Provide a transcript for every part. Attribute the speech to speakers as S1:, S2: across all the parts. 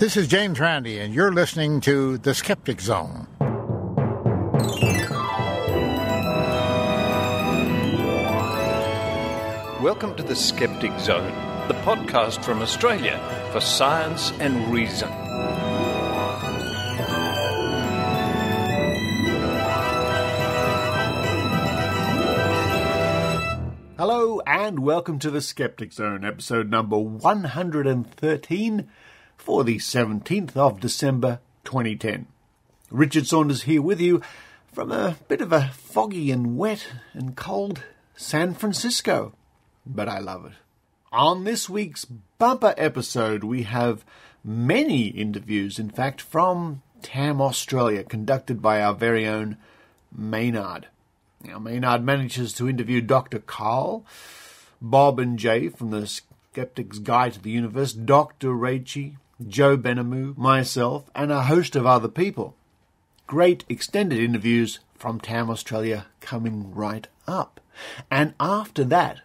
S1: This is James Randi, and you're listening to The Skeptic Zone.
S2: Welcome to The Skeptic Zone, the podcast from Australia for science and reason.
S3: Hello and welcome to The Skeptic Zone, episode number 113 for the 17th of December 2010. Richard Saunders here with you from a bit of a foggy and wet and cold San Francisco, but I love it. On this week's bumper episode, we have many interviews, in fact, from TAM Australia, conducted by our very own Maynard. Now, Maynard manages to interview Dr. Carl, Bob and Jay from the Skeptic's Guide to the Universe, Dr. Rachie, Joe Benamu, myself, and a host of other people. Great extended interviews from TAM Australia coming right up. And after that,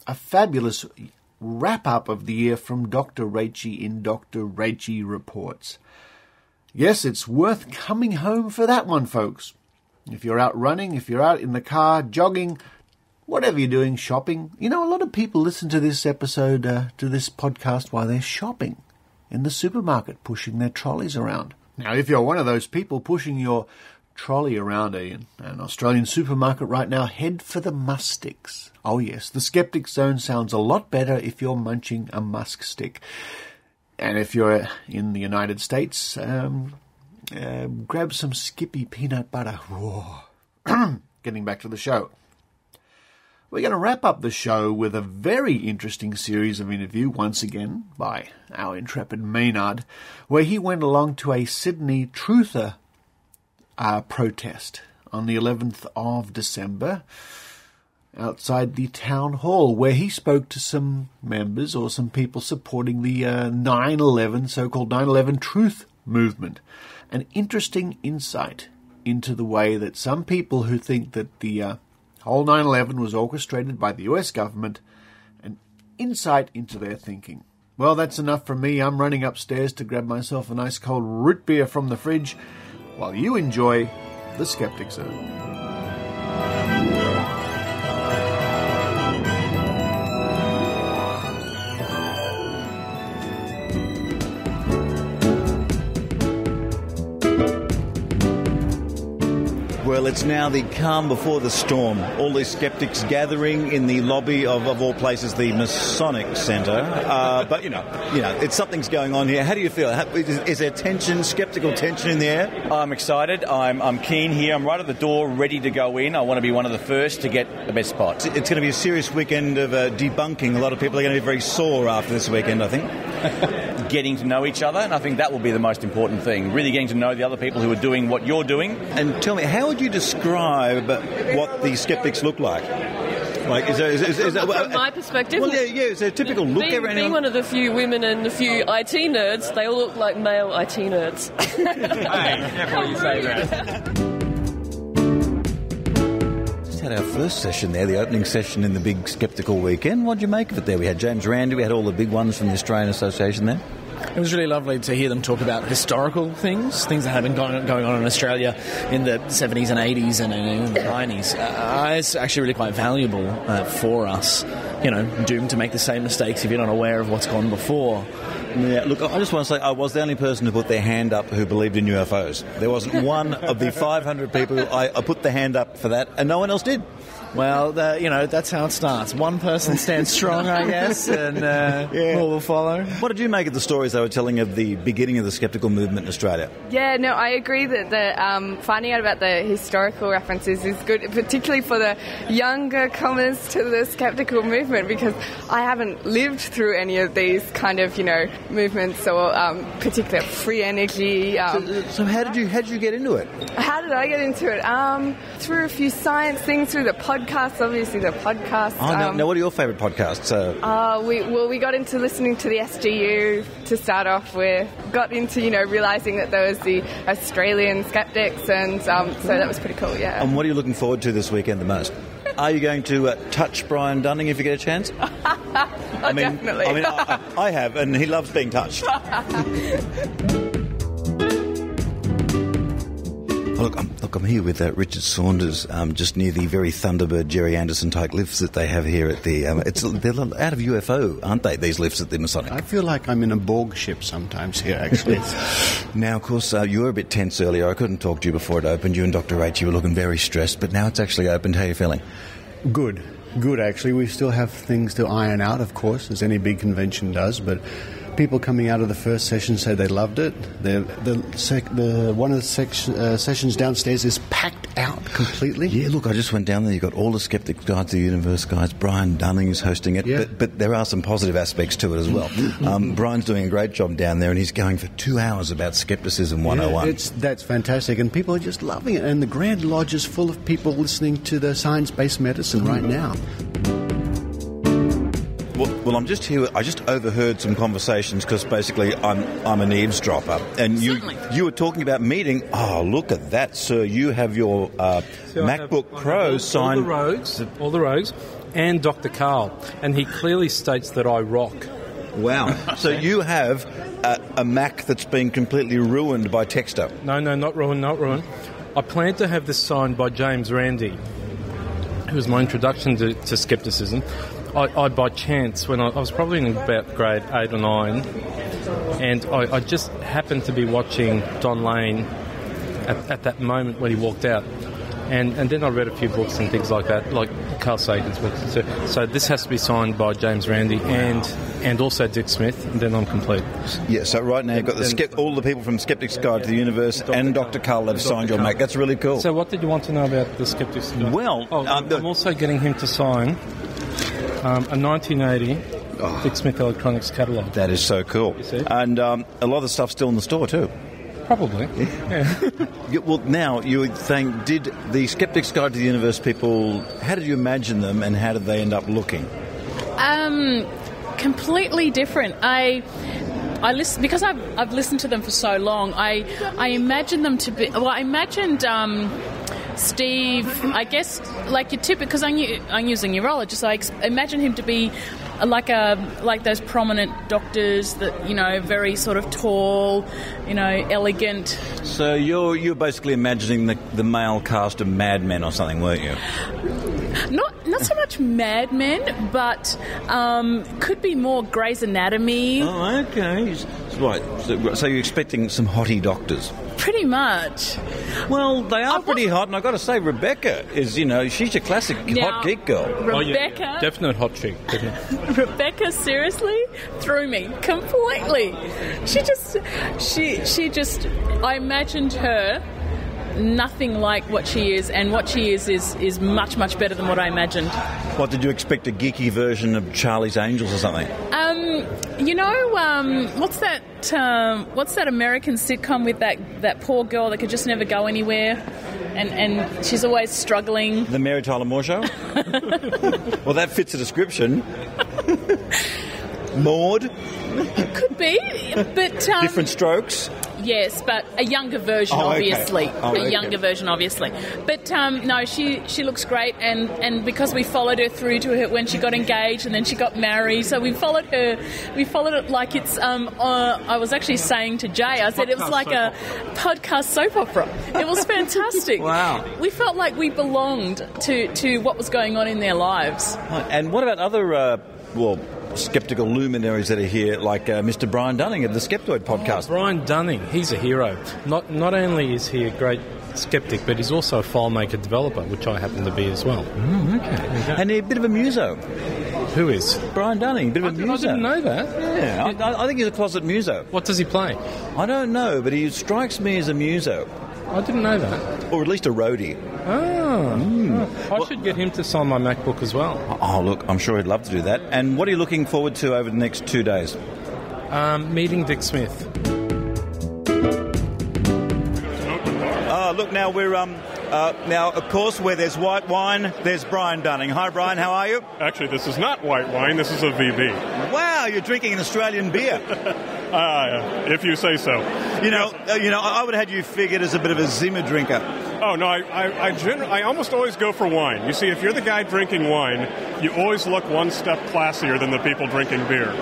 S3: a fabulous wrap-up of the year from Dr. Rachie in Dr. Rachie Reports. Yes, it's worth coming home for that one, folks. If you're out running, if you're out in the car, jogging, whatever you're doing, shopping. You know, a lot of people listen to this episode, to this podcast while they're shopping in the supermarket, pushing their trolleys around. Now, if you're one of those people pushing your trolley around an Australian supermarket right now, head for the musk sticks. Oh yes, the Skeptic Zone sounds a lot better if you're munching a musk stick. And if you're in the United States, grab some Skippy peanut butter. Whoa. Getting back to the show. We're going to wrap up the show with a very interesting series of interview, once again, by our intrepid Maynard, where he went along to a Sydney Truther protest on the 11th of December outside the town hall, where he spoke to some members or some people supporting the 9/11, so-called 9/11 truth movement. An interesting insight into the way that some people who think that the whole 9/11 was orchestrated by the US government, an insight into their thinking. Well, that's enough from me. I'm running upstairs to grab myself a nice cold root beer from the fridge while you enjoy The Skeptic Zone.
S4: Well, it's now the calm before the storm. All these skeptics gathering in the lobby of all places, the Masonic Centre. But, you know, something's going on here. How do you feel? Is there tension, skeptical tension in the air?
S5: I'm excited. I'm keen here. I'm right at the door, ready to go in. I want to be one of the first to get the best spot.
S4: It's going to be a serious weekend of debunking. A lot of people are going to be very sore after this weekend, I think.
S5: Getting to know each other, and I think that will be the most important thing. Really getting to know the other people who are doing what you're doing.
S4: And tell me, how would you describe what the skeptics look like? Like, is that
S6: from my perspective?
S4: Well, yeah. Is there a typical look?
S6: Being one of the few women and the few IT nerds, they all look like male IT nerds.
S5: Hey, careful you say that.
S4: Just had our first session there, the opening session in the big skeptical weekend. What did you make of it there? We had James Randi, we had all the big ones from the Australian Association there.
S7: It was really lovely to hear them talk about historical things that have been going on in Australia in the 70s and 80s and in the 90s. It's actually really quite valuable for us, doomed to make the same mistakes if you're not aware of what's gone before.
S4: Yeah, look, I just want to say I was the only person to put their hand up who believed in UFOs. There wasn't one of the 500 people I put the hand up for that, and no one else did.
S7: Well, that's how it starts. One person stands strong, I guess, and all will follow.
S4: What did you make of the stories they were telling of the beginning of the skeptical movement in Australia?
S8: Yeah, no, I agree that the finding out about the historical references is good, particularly for the younger comers to the skeptical movement, because I haven't lived through any of these kind of, movements or particular free energy.
S4: So how did you get into it?
S8: How did I get into it? Through a few science things, through the podcasts, obviously the podcasts.
S4: Now, what are your favourite podcasts?
S8: We got into listening to the SGU to start off with. Got into, realising that there was the Australian skeptics, and so that was pretty cool, yeah.
S4: And what are you looking forward to this weekend the most? Are you going to touch Brian Dunning if you get a chance?
S8: Definitely.
S4: I have, and he loves being touched. Look, I'm here with Richard Saunders, just near the very Thunderbird Jerry Anderson-type lifts that they have here at the... they're out of UFO, aren't they, these lifts at the Masonic?
S9: I feel like I'm in a Borg ship sometimes here, actually.
S4: Now, of course, you were a bit tense earlier. I couldn't talk to you before it opened. You and Dr. Rachie were looking very stressed, but now it's actually opened. How are you feeling?
S9: Good, actually. We still have things to iron out, of course, as any big convention does, but... People coming out of the first session say they loved it. One of the sessions downstairs is packed out completely.
S4: Yeah, look, I just went down there. You've got all the Skeptic Guide to the Universe guys. Brian Dunning is hosting it,
S9: yeah.
S4: but there are some positive aspects to it as well. Brian's doing a great job down there, and he's going for 2 hours about Skepticism 101.
S9: Yeah, that's fantastic, and people are just loving it. And the Grand Lodge is full of people listening to the science-based medicine right now.
S4: Well, I'm just here. I just overheard some conversations because basically I'm an eavesdropper, and you were talking about meeting. Oh, look at that, sir! You have your MacBook Pro signed.
S10: All the rogues, and Dr. Carl, and he clearly states that I rock.
S4: Wow! So you have a Mac that's been completely ruined by Texter.
S10: No, not ruined. I plan to have this signed by James Randi, who was my introduction to skepticism. I by chance, when I was probably in about grade 8 or 9, and I just happened to be watching Don Lane at that moment when he walked out. And then I read a few books and things like that, like Carl Sagan's books. So this has to be signed by James Randi and also Dick Smith, and then I'm complete.
S4: Yeah, so right now you've got all the people from Skeptic's Guide to the Universe and Dr. Carl have signed your Mac. That's really cool.
S10: So what did you want to know about the Skeptic's Guide?
S4: Well...
S10: I'm also getting him to sign... a 1980 Dick Smith Electronics catalogue.
S4: That is so cool. And a lot of the stuff's still in the store too.
S10: Probably. Yeah.
S4: Well, now, you were saying, did the Skeptic's Guide to the Universe people, how did you imagine them and how did they end up looking?
S11: Completely different. Because I've listened to them for so long, I imagined them to be... Well, I imagined... Steve, I guess, like your typical, because I'm using urologist, so I imagine him to be like those prominent doctors that, very sort of tall, elegant.
S4: So you're basically imagining the male cast of Mad Men or something, weren't you?
S11: Not so much Mad Men, but could be more Grey's Anatomy.
S4: Oh, okay. Right. So you're expecting some hottie doctors?
S11: Pretty much.
S4: Well, they are pretty hot, and I've got to say, Rebecca is, she's your classic hot geek girl.
S11: Rebecca...
S10: Yeah. Definite hot chick.
S11: Rebecca, seriously, threw me completely. She just... I imagined her nothing like what she is, and what she is much, much better than what I imagined.
S4: What, did you expect a geeky version of Charlie's Angels or something?
S11: What's that American sitcom with that poor girl that could just never go anywhere, and she's always struggling?
S4: The Mary Tyler Moore Show? Well, that fits the description. Maud?
S11: It could be, but...
S4: Different Strokes?
S11: Yes, but a younger version, obviously.
S4: Okay.
S11: A younger version, obviously. But no, she looks great, and because we followed her through to her when she got engaged and then she got married, so we followed it like it's. I was actually saying to Jay, I said it was like a podcast soap opera. It was fantastic.
S4: Wow.
S11: We felt like we belonged to what was going on in their lives.
S4: And what about other skeptical luminaries that are here, like Mr. Brian Dunning of the Skeptoid podcast?
S10: Brian Dunning, he's a hero. Not only is he a great skeptic, but he's also a FileMaker developer, which I happen to be as well.
S4: Okay. And a bit of a muso.
S10: Who is?
S4: Brian Dunning, a bit of a muso.
S10: I didn't know that.
S4: Yeah, I think he's a closet muso.
S10: What does he play?
S4: I don't know, but he strikes me as a muso.
S10: I didn't know that.
S4: Or at least a roadie.
S10: I should get him to sign my MacBook as well.
S4: Oh, look, I'm sure he'd love to do that. And what are you looking forward to over the next 2 days?
S10: Meeting Dick Smith.
S4: Look, now we're now, of course, where there's white wine, there's Brian Dunning. Hi, Brian. How are you?
S12: Actually, this is not white wine. This is a VB.
S4: Wow, you're drinking an Australian beer.
S12: If you say so.
S4: I would have had you figured as a bit of a Zimmer drinker.
S12: Oh, no, I almost always go for wine. You see, if you're the guy drinking wine, you always look one step classier than the people drinking beer.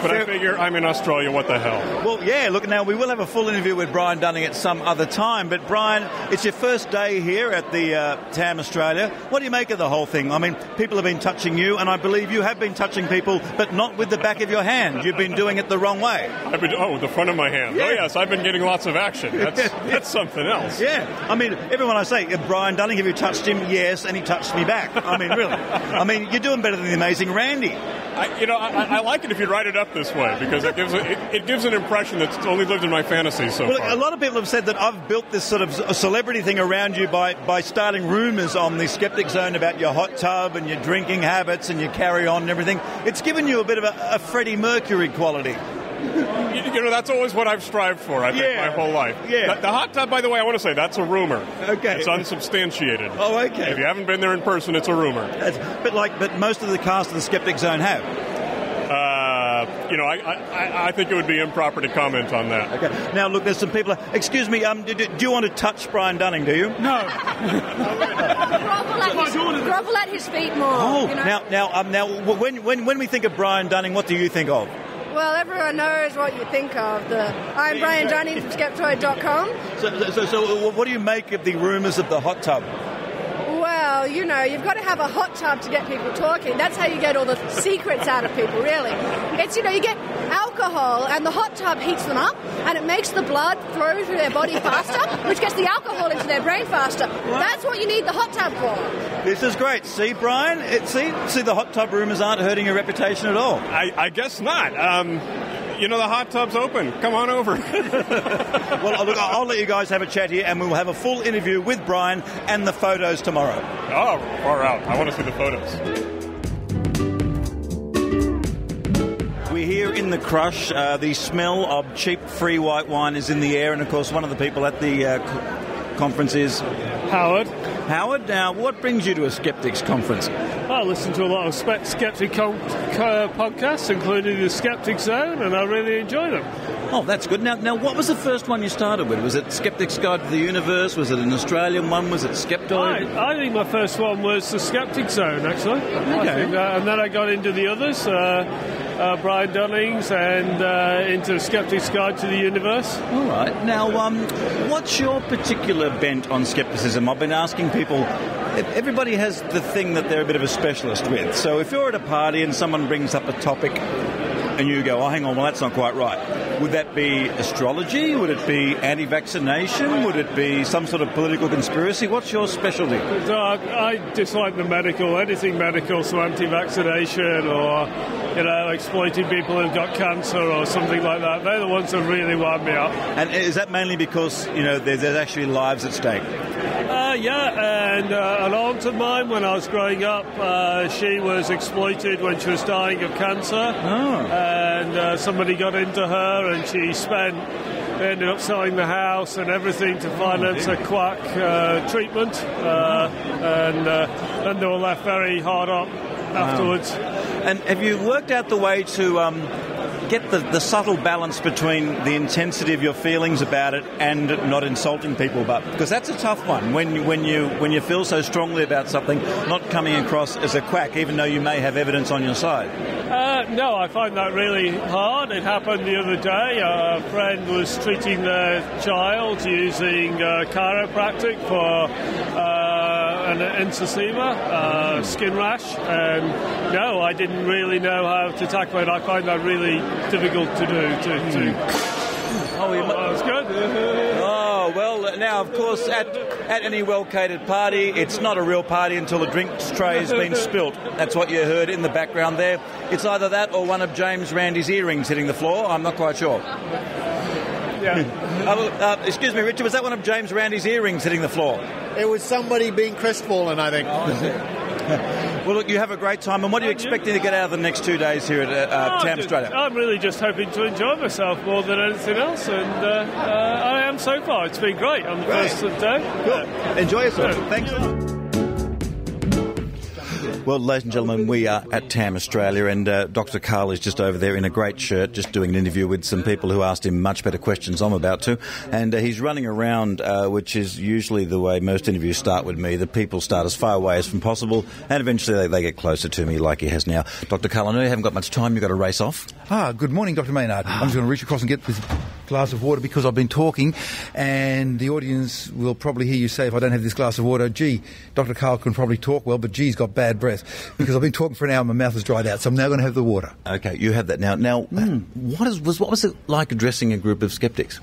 S12: But I figure I'm in Australia, what the hell?
S4: Well, yeah, look, now we will have a full interview with Brian Dunning at some other time, but Brian, it's your first day here at the TAM Australia. What do you make of the whole thing? I mean, people have been touching you, and I believe you have been touching people, but not with the back of your hand. You've been doing it the wrong way.
S12: The front of my hand. Yeah. Oh, yes, I've been getting lots of action. That's something else.
S4: Yeah. I mean, everyone I say, Brian Dunning, have you touched him? Yes, and he touched me back. I mean, really. I mean, you're doing better than the amazing Randy.
S12: I like it if you write it up this way, because it gives an impression that's only lived in my fantasies so far.
S4: A lot of people have said that I've built this sort of a celebrity thing around you by starting rumours on the Skeptic Zone about your hot tub and your drinking habits and your carry-on and everything. It's given you a bit of a Freddie Mercury quality.
S12: That's always what I've strived for, I think, my whole life.
S4: Yeah.
S12: The hot tub, by the way, I want to say, that's a rumor.
S4: Okay.
S12: It's unsubstantiated.
S4: Oh, okay.
S12: If you haven't been there in person, it's a rumor.
S4: But most of the cast of the Skeptic Zone have.
S12: I think it would be improper to comment on that.
S4: Okay. Now, look, there's some people... Excuse me, do you want to touch Brian Dunning, do you?
S13: No. Grovel at his feet more.
S4: Oh,
S13: you know?
S4: now, when we think of Brian Dunning, what do you think of?
S13: Well, everyone knows what you think of. I'm Brian Dunning from Skeptoid.com.
S4: So what do you make of the rumours of the hot tub?
S13: Well, you've got to have a hot tub to get people talking. That's how you get all the secrets out of people, really. It's, you get alcohol, and the hot tub heats them up, and it makes the blood flow through their body faster, which gets the alcohol into their brain faster. That's what you need the hot tub for.
S4: This is great. See, Brian? See, the hot tub rumours aren't hurting your reputation at all.
S12: I guess not. The hot tub's open. Come on over.
S4: Well, look, I'll let you guys have a chat here, and we'll have a full interview with Brian and the photos tomorrow.
S12: Oh, far out. I want to see the photos.
S4: We're here in the Crush. The smell of cheap free white wine is in the air, and of course one of the people at the conference is...
S14: Howard.
S4: Howard, now what brings you to a Skeptics conference?
S14: I listen to a lot of Skeptic podcasts, including the Skeptic Zone, and I really enjoy them.
S4: Oh, that's good. Now, what was the first one you started with? Was it Skeptic's Guide to the Universe? Was it an Australian one? Was it Skeptoid?
S14: I think my first one was the Skeptic Zone, actually.
S4: Okay.
S14: And then I got into the others, Brian Dunning's, and into Skeptic's Guide to the Universe.
S4: All right. Now, what's your particular bent on skepticism? I've been asking people... Everybody has the thing that they're a bit of a specialist with. So if you're at a party and someone brings up a topic and you go, oh, hang on, well, that's not quite right. Would that be astrology? Would it be anti-vaccination? Would it be some sort of political conspiracy? What's your specialty?
S14: I dislike the anything medical, so anti-vaccination or, exploiting people who've got cancer or something like that. They're the ones that really wind me up.
S4: And is that mainly because, there's actually lives at stake?
S14: Yeah, and an aunt of mine, when I was growing up, she was exploited when she was dying of cancer.
S4: Oh.
S14: And somebody got into her, and she ended up selling the house and everything to finance a quack treatment. And they were left very hard up afterwards.
S4: And have you worked out the way to... get the subtle balance between the intensity of your feelings about it and not insulting people, but because that's a tough one when you feel so strongly about something, not coming across as a quack, even though you may have evidence on your side.
S14: No, I find that really hard. It happened the other day. A friend was treating their child using chiropractic for an emphysema, skin rash, and no, I didn't really know how to tackle it. I find that really difficult to do. That's good.
S4: Oh, well, now, of course, at any well-catered party, it's not a real party until the drinks tray has been spilt. That's what you heard in the background there. It's either that or one of James Randy's earrings hitting the floor. I'm not quite sure.
S14: Yeah.
S4: Excuse me, Richard, was that one of James Randy's earrings hitting the floor?
S1: It was somebody being crestfallen, I think.
S4: Well, look, you have a great time. And what are you expecting to get out of the next 2 days here at TAM Australia?
S14: I'm really just hoping to enjoy myself more than anything else. And I am so far. It's been great on the first day.
S4: Cool. Enjoy yourself. Thanks. Well, ladies and gentlemen, we are at TAM Australia, and Dr. Karl is just over there in a great shirt, just doing an interview with some people who asked him much better questions I'm about to. And he's running around, which is usually the way most interviews start with me. The people start as far away as possible, and eventually they get closer to me like he has now. Dr. Karl, I know you haven't got much time. You've got to race off.
S15: Good morning, Dr. Maynard. I'm just going to reach across and get this glass of water because I've been talking, and the audience will probably hear you say, if I don't have this glass of water, gee, Dr. Karl can probably talk well, but gee's got bad breath, because I've been talking for an hour and my mouth has dried out, so I'm now going to have the water.
S4: Okay, you have that now. Now, what was it like addressing a group of sceptics?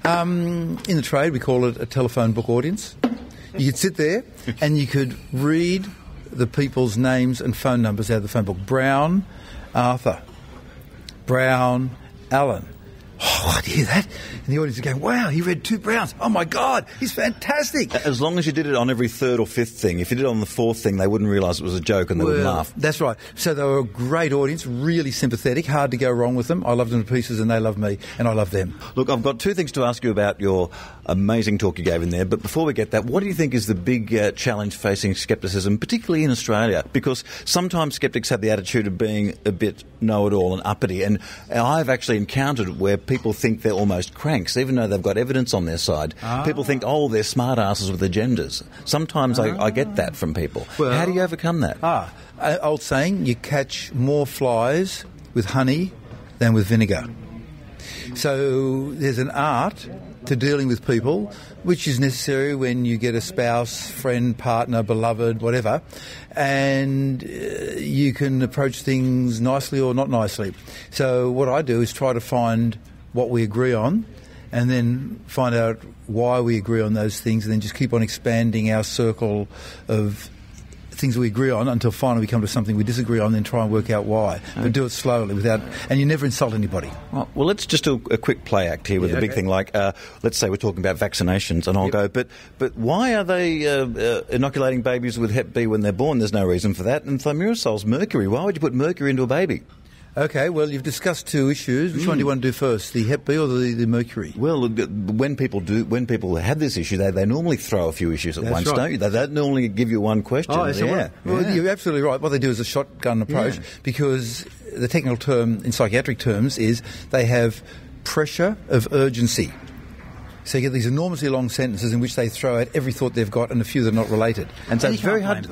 S15: In the trade, we call it a telephone book audience. You could sit there and you could read the people's names and phone numbers out of the phone book. Brown, Arthur. Brown, Alan. Oh, I hear that. And the audience are going, wow, he read 2 Browns. Oh, my God, he's fantastic.
S4: As long as you did it on every third or fifth thing. If you did it on the fourth thing, they wouldn't realise it was a joke and they would laugh.
S15: That's right. So they were a great audience, really sympathetic, hard to go wrong with them. I love them to pieces and they love me and I love them.
S4: Look, I've got 2 things to ask you about your amazing talk you gave in there. But before we get that, what do you think is the big challenge facing scepticism, particularly in Australia? Because sometimes sceptics have the attitude of being a bit know-it-all and uppity. And I've actually encountered where people think they're almost cranks, even though they've got evidence on their side. People think, oh, they're smart asses with agendas. Sometimes I get that from people. Well, how do you overcome that?
S15: Old saying, you catch more flies with honey than with vinegar. So there's an art to dealing with people, which is necessary when you get a spouse, friend, partner, beloved, whatever, and you can approach things nicely or not nicely. So what I do is try to find what we agree on and then find out why we agree on those things and then just keep on expanding our circle of things we agree on until finally we come to something we disagree on, then try and work out why. But do it slowly and you never insult anybody.
S4: Well, let's just do a quick play act here with a big thing like, let's say we're talking about vaccinations, and I'll go, but why are they inoculating babies with Hep B when they're born? There's no reason for that. And thimerosol's mercury. Why would you put mercury into a baby?
S15: Okay, well, you've discussed 2 issues. Which one do you want to do first, the Hep B or the mercury?
S4: Well, when people have this issue, they normally throw a few issues at once, don't you? They don't normally give you one question.
S15: Oh, well, you're absolutely right. What they do is a shotgun approach because the technical term in psychiatric terms is they have pressure of urgency. So you get these enormously long sentences in which they throw out every thought they've got and a few that are not related.
S4: And so it's very hard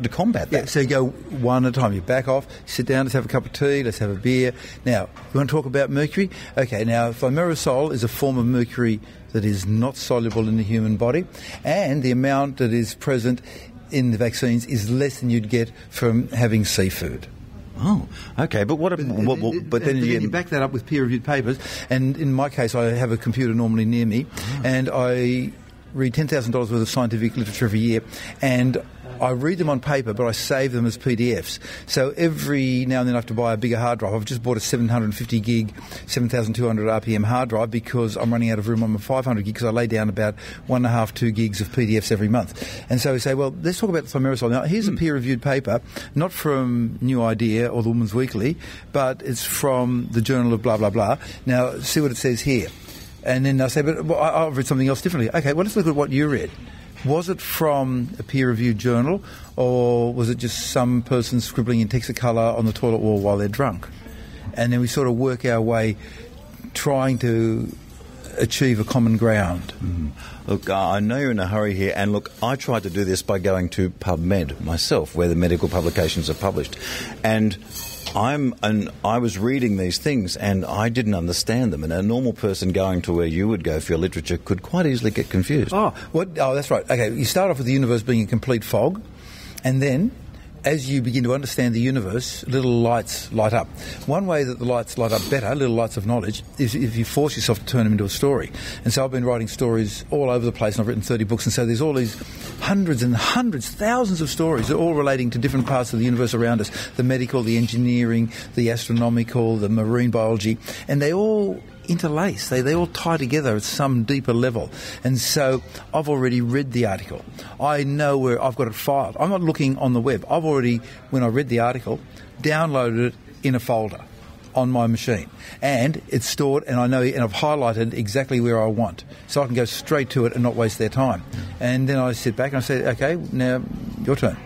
S4: to combat that.
S15: Yeah, so you go one at a time. You back off, sit down, let's have a cup of tea, let's have a beer. Now, you want to talk about mercury? Okay, now, thimerosal is a form of mercury that is not soluble in the human body, and the amount that is present in the vaccines is less than you'd get from having seafood.
S4: Oh, okay. But then
S15: you back that up with peer-reviewed papers. And in my case, I have a computer normally near me, and I read $10,000 worth of scientific literature every year, and I read them on paper, but I save them as PDFs. So every now and then I have to buy a bigger hard drive. I've just bought a 750 gig, 7,200 RPM hard drive because I'm running out of room on my 500 gig because I lay down about 1.5, 2 gigs of PDFs every month. And so we say, well, let's talk about the thimerosal. Now, here's a peer-reviewed paper, not from New Idea or the Woman's Weekly, but it's from the Journal of blah, blah, blah. Now, see what it says here. And then I say, but I've read something else differently. Okay, well, let's look at what you read. Was it from a peer-reviewed journal, or was it just some person scribbling in Technicolor on the toilet wall while they're drunk? And then we sort of work our way trying to achieve a common ground.
S4: Look, I know you're in a hurry here, and look, I tried to do this by going to PubMed myself, where the medical publications are published. And I was reading these things and I didn't understand them, and a normal person going to where you would go for your literature could quite easily get confused.
S15: Oh, that's right. Okay, you start off with the universe being a complete fog, and then as you begin to understand the universe, little lights light up. One way that the lights light up better, little lights of knowledge, is if you force yourself to turn them into a story. And so I've been writing stories all over the place, and I've written 30 books, and so there's all these hundreds and hundreds, thousands of stories, all relating to different parts of the universe around us, the medical, the engineering, the astronomical, the marine biology, and they all interlace. They all tie together at some deeper level. And so I've already read the article. I know where I've got it filed. I'm not looking on the web. I've already, when I read the article, downloaded it in a folder on my machine. And it's stored, and I know, and I've highlighted exactly where I want. So I can go straight to it and not waste their time. And then I sit back and I say, okay, now Your turn.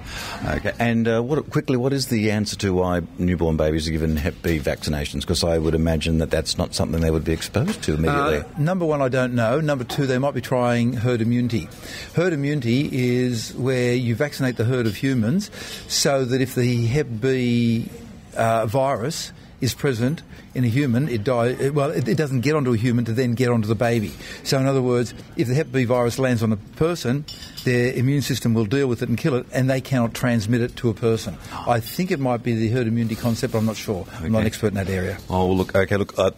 S4: Okay, and what is the answer to why newborn babies are given Hep B vaccinations? Because I would imagine that that's not something they would be exposed to immediately.
S15: Number one, I don't know. Number two, they might be trying herd immunity. Herd immunity is where you vaccinate the herd of humans so that if the Hep B virus is present in a human, it doesn't get onto a human to then get onto the baby. So in other words, if the Hep B virus lands on a person, their immune system will deal with it and kill it, and they cannot transmit it to a person. I think it might be the herd immunity concept. I'm not sure. Okay. I'm not an expert in that area.
S4: Oh, look.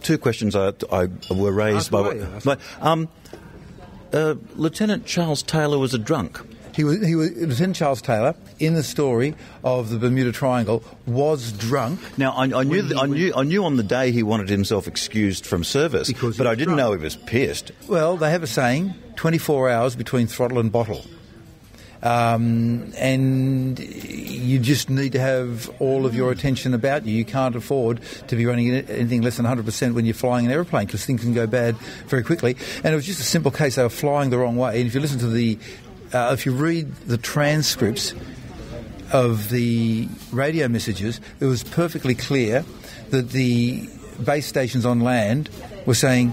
S4: Two questions were raised by. Lieutenant Charles Taylor was a drunk.
S15: He was Lieutenant Charles Taylor in the story of the Bermuda Triangle was drunk.
S4: Now I knew on the day he wanted himself excused from service, but I didn't know he was pissed.
S15: Well, they have a saying: 24 hours between throttle and bottle. And you just need to have all of your attention about you. You can't afford to be running anything less than 100% when you're flying an aeroplane, because things can go bad very quickly. And it was just a simple case. They were flying the wrong way. And if you listen to if you read the transcripts of the radio messages, it was perfectly clear that the base stations on land were saying,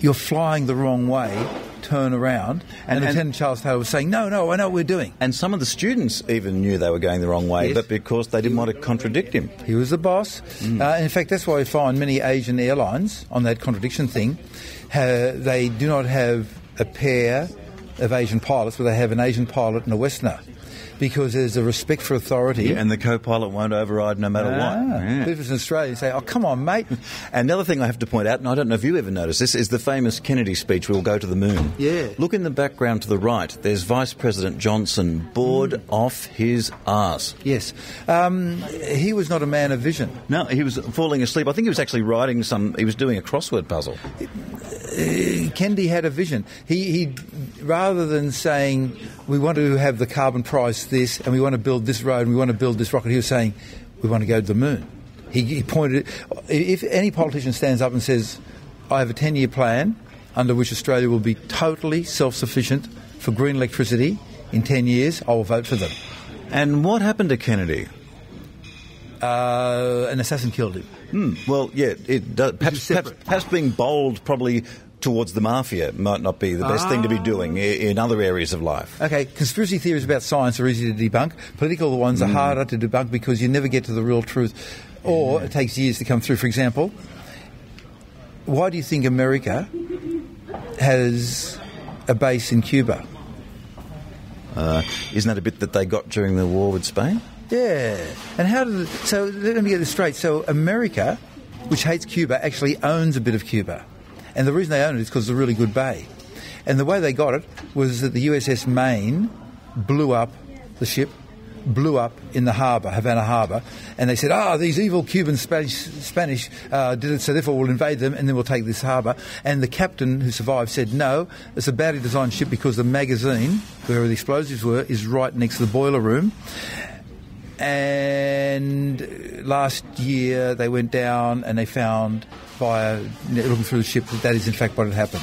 S15: "You're flying the wrong way, turn around." And Lieutenant Charles Taylor was saying, no, I know what we're doing.
S4: And some of the students even knew they were going the wrong way, yes, but because they didn't want to contradict him.
S15: He was the boss. In fact, that's why we find many Asian airlines on that contradiction thing, they do not have a pair of Asian pilots, but they have an Asian pilot and a Westerner, because there's a respect for authority.
S4: Yeah, and the co-pilot won't override no matter what. Yeah.
S15: If it's in Australia, you say, "Oh, come on, mate."
S4: And the other thing I have to point out, and I don't know if you ever noticed this, is the famous Kennedy speech, "We'll go to the moon."
S15: Yeah.
S4: Look in the background to the right. There's Vice President Johnson, bored off his arse.
S15: Yes. He was not a man of vision.
S4: No, he was falling asleep. I think he was actually he was doing a crossword puzzle.
S15: Kennedy had a vision. He rather than saying, "We want to have the carbon price this, and we want to build this road, and we want to build this rocket," he was saying, "We want to go to the moon." He pointed. If any politician stands up and says, "I have a 10-year plan under which Australia will be totally self-sufficient for green electricity in 10 years, I will vote for them."
S4: And what happened to Kennedy?
S15: An assassin killed him.
S4: Well, yeah, it does. Perhaps being bold probably towards the mafia might not be the best thing to be doing in other areas of life.
S15: Okay, conspiracy theories about science are easy to debunk. Political ones are harder to debunk because you never get to the real truth, or it takes years to come through. For example, why do you think America has a base in Cuba?
S4: Isn't that a bit that they got during the war with Spain?
S15: Yeah. And so let me get this straight. So America, which hates Cuba, actually owns a bit of Cuba. And the reason they own it is because it's a really good bay. And the way they got it was that the USS Maine blew up the ship, blew up in the harbour, Havana Harbour, and they said, these evil Cuban Spanish did it, so therefore we'll invade them and then we'll take this harbour. And the captain who survived said, no, it's a badly designed ship because the magazine, where the explosives were, is right next to the boiler room. And last year they went down and they found, by looking through the ship, that is in fact what had happened.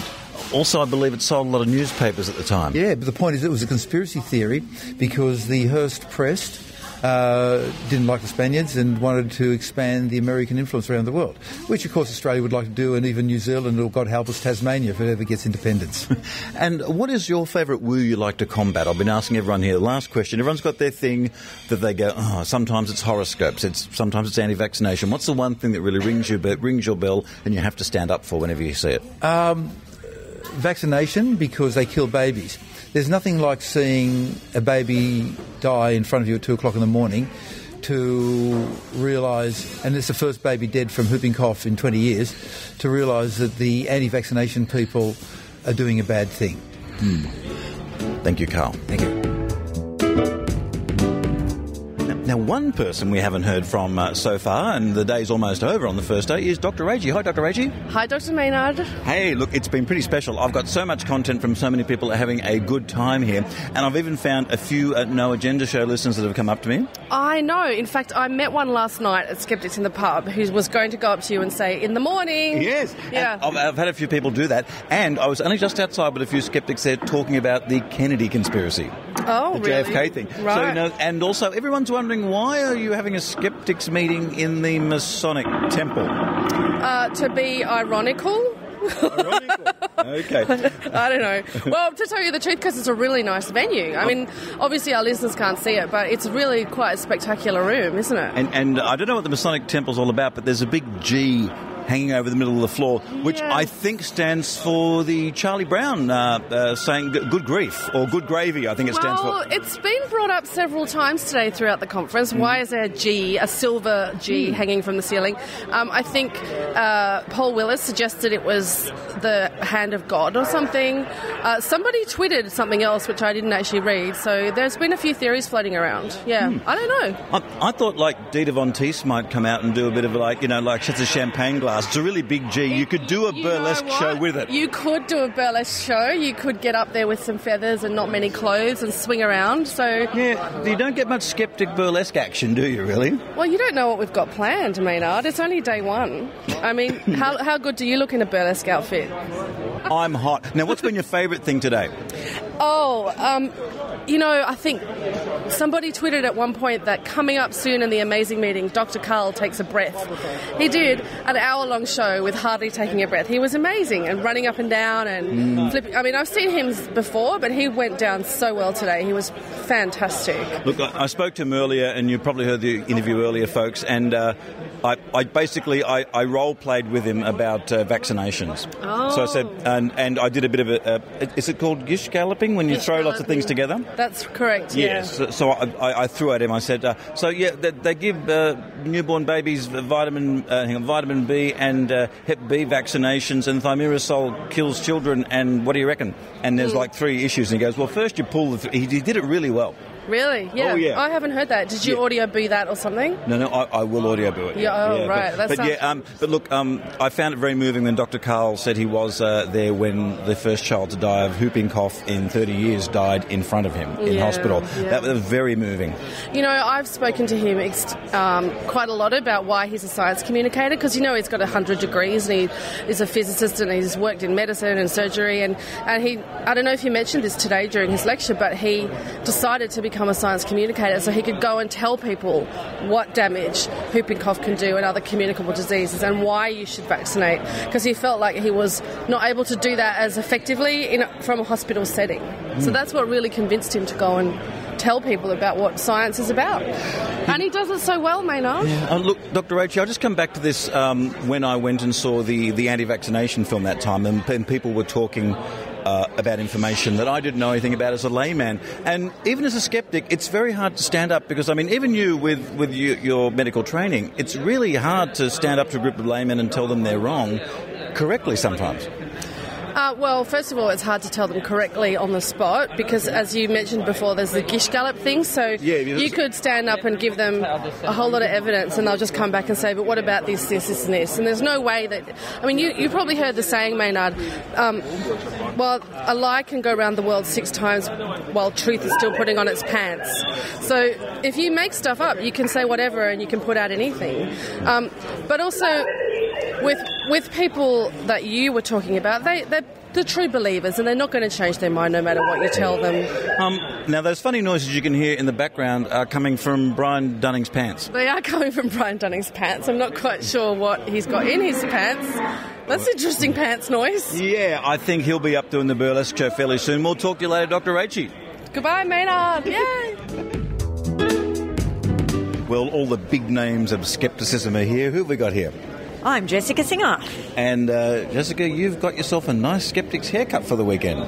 S4: Also, I believe it sold a lot of newspapers at the time.
S15: Yeah, but the point is it was a conspiracy theory because the Hearst press didn't like the Spaniards and wanted to expand the American influence around the world, which of course Australia would like to do, and even New Zealand, or God help us, Tasmania, if it ever gets independence.
S4: And what is your favourite woo you like to combat? I've been asking everyone here. Last question. Everyone's got their thing that they go, sometimes it's horoscopes, sometimes it's anti-vaccination. What's the one thing that really rings your bell and you have to stand up for whenever you see it?
S15: Vaccination, because they kill babies. There's nothing like seeing a baby die in front of you at 2 o'clock in the morning to realise, and it's the first baby dead from whooping cough in 20 years, to realise that the anti-vaccination people are doing a bad thing.
S4: Thank you, Carl.
S15: Thank you.
S4: Now, one person we haven't heard from so far, and the day's almost over on the first day, is Dr. Rachie. Hi, Dr. Rachie.
S8: Hi, Dr. Maynard.
S4: Hey, look, it's been pretty special. I've got so much content from so many people having a good time here, and I've even found a few No Agenda show listeners that have come up to me.
S8: I know. In fact, I met one last night at Skeptics in the pub who was going to go up to you and say, "In the morning."
S4: Yes.
S8: Yeah.
S4: I've had a few people do that, and I was only just outside with a few skeptics there talking about the Kennedy conspiracy.
S8: Oh,
S4: the
S8: really?
S4: JFK thing.
S8: Right.
S4: So, you know, and also everyone's wondering, why are you having a skeptics meeting in the Masonic Temple?
S8: To be ironical.
S4: Okay.
S8: I don't know. Well, to tell you the truth, because it's a really nice venue. I mean, obviously our listeners can't see it, but it's really quite a spectacular room, isn't it?
S4: And I don't know what the Masonic Temple's all about, but there's a big G hanging over the middle of the floor, which I think stands for the Charlie Brown saying good grief, or good gravy, I think it stands for.
S8: Well, it's been brought up several times today throughout the conference. Why is there a silver G hanging from the ceiling? I think Paul Willis suggested it was the hand of God or something. Somebody tweeted something else, which I didn't actually read, so there's been a few theories floating around. Yeah, I don't know.
S4: I thought, like, Dita Von Teese might come out and do a bit of, like, you know, like she's a champagne glass. It's a really big G. You could do a burlesque show with it.
S8: You could do a burlesque show. You could get up there with some feathers and not many clothes and swing around. So
S4: yeah, you don't get much skeptic burlesque action, do you, really?
S8: Well, you don't know what we've got planned, Maynard. It's only day one. I mean, how good do you look in a burlesque outfit?
S4: I'm hot. Now, what's been your favourite thing today?
S8: You know, I think somebody tweeted at one point that coming up soon in the amazing meeting, Dr. Carl takes a breath. He did an hour-long show with hardly taking a breath. He was amazing and running up and down and flipping. I mean, I've seen him before, but he went down so well today. He was fantastic.
S4: Look, I spoke to him earlier, and you probably heard the interview earlier, folks, and I basically role-played with him about vaccinations.
S8: Oh.
S4: So I said, and I did a bit of is it called gish galloping, when you throw lots of things together?
S8: That's correct,
S4: yes. So I threw at him, I said, they give newborn babies vitamin B and Hep B vaccinations, and thimerosal kills children, and what do you reckon? And there's like three issues, and he goes, well, first you pull he did it really well.
S8: Really? Yeah.
S4: Oh, yeah.
S8: I haven't heard that. Did you audio boo that or something?
S4: No, I will audio boo it.
S8: Right.
S4: But look, I found it very moving when Dr. Carl said he was there when the first child to die of whooping cough in 30 years died in front of him in hospital. Yeah. That was very moving.
S8: You know, I've spoken to him quite a lot about why he's a science communicator, because, you know, he's got 100 degrees and he is a physicist and he's worked in medicine and surgery, and he, I don't know if he mentioned this today during his lecture, but he decided to become a science communicator so he could go and tell people what damage whooping cough can do and other communicable diseases and why you should vaccinate, because he felt like he was not able to do that as effectively from a hospital setting. So that's what really convinced him to go and tell people about what science is about. And he does it so well, Maynard.
S4: Yeah. Look, Dr. Rachie, I'll just come back to this when I went and saw the anti-vaccination film that time, and people were talking about information that I didn't know anything about as a layman. And even as a skeptic, it's very hard to stand up, because, I mean, even you with your medical training, it's really hard to stand up to a group of laymen and tell them they're wrong correctly sometimes.
S8: Well, first of all, it's hard to tell them correctly on the spot because, as you mentioned before, there's the gish gallop thing. So you could stand up and give them a whole lot of evidence and they'll just come back and say, but what about this, and this? And there's no way that... I mean, you probably heard the saying, Maynard, well, a lie can go around the world 6 times while truth is still putting on its pants. So if you make stuff up, you can say whatever and you can put out anything. But also... With people that you were talking about, they're the true believers, and they're not going to change their mind no matter what you tell them.
S4: Now, those funny noises you can hear in the background are coming from Brian Dunning's pants.
S8: They are coming from Brian Dunning's pants. I'm not quite sure what he's got in his pants. That's interesting pants noise.
S4: Yeah, I think he'll be up doing the burlesque show fairly soon. We'll talk to you later, Dr. Rachie.
S8: Goodbye, Maynard. Yay!
S4: Well, all the big names of skepticism are here. Who have we got here?
S16: I'm Jessica Singer.
S4: And Jessica, you've got yourself a nice skeptic's haircut for the weekend.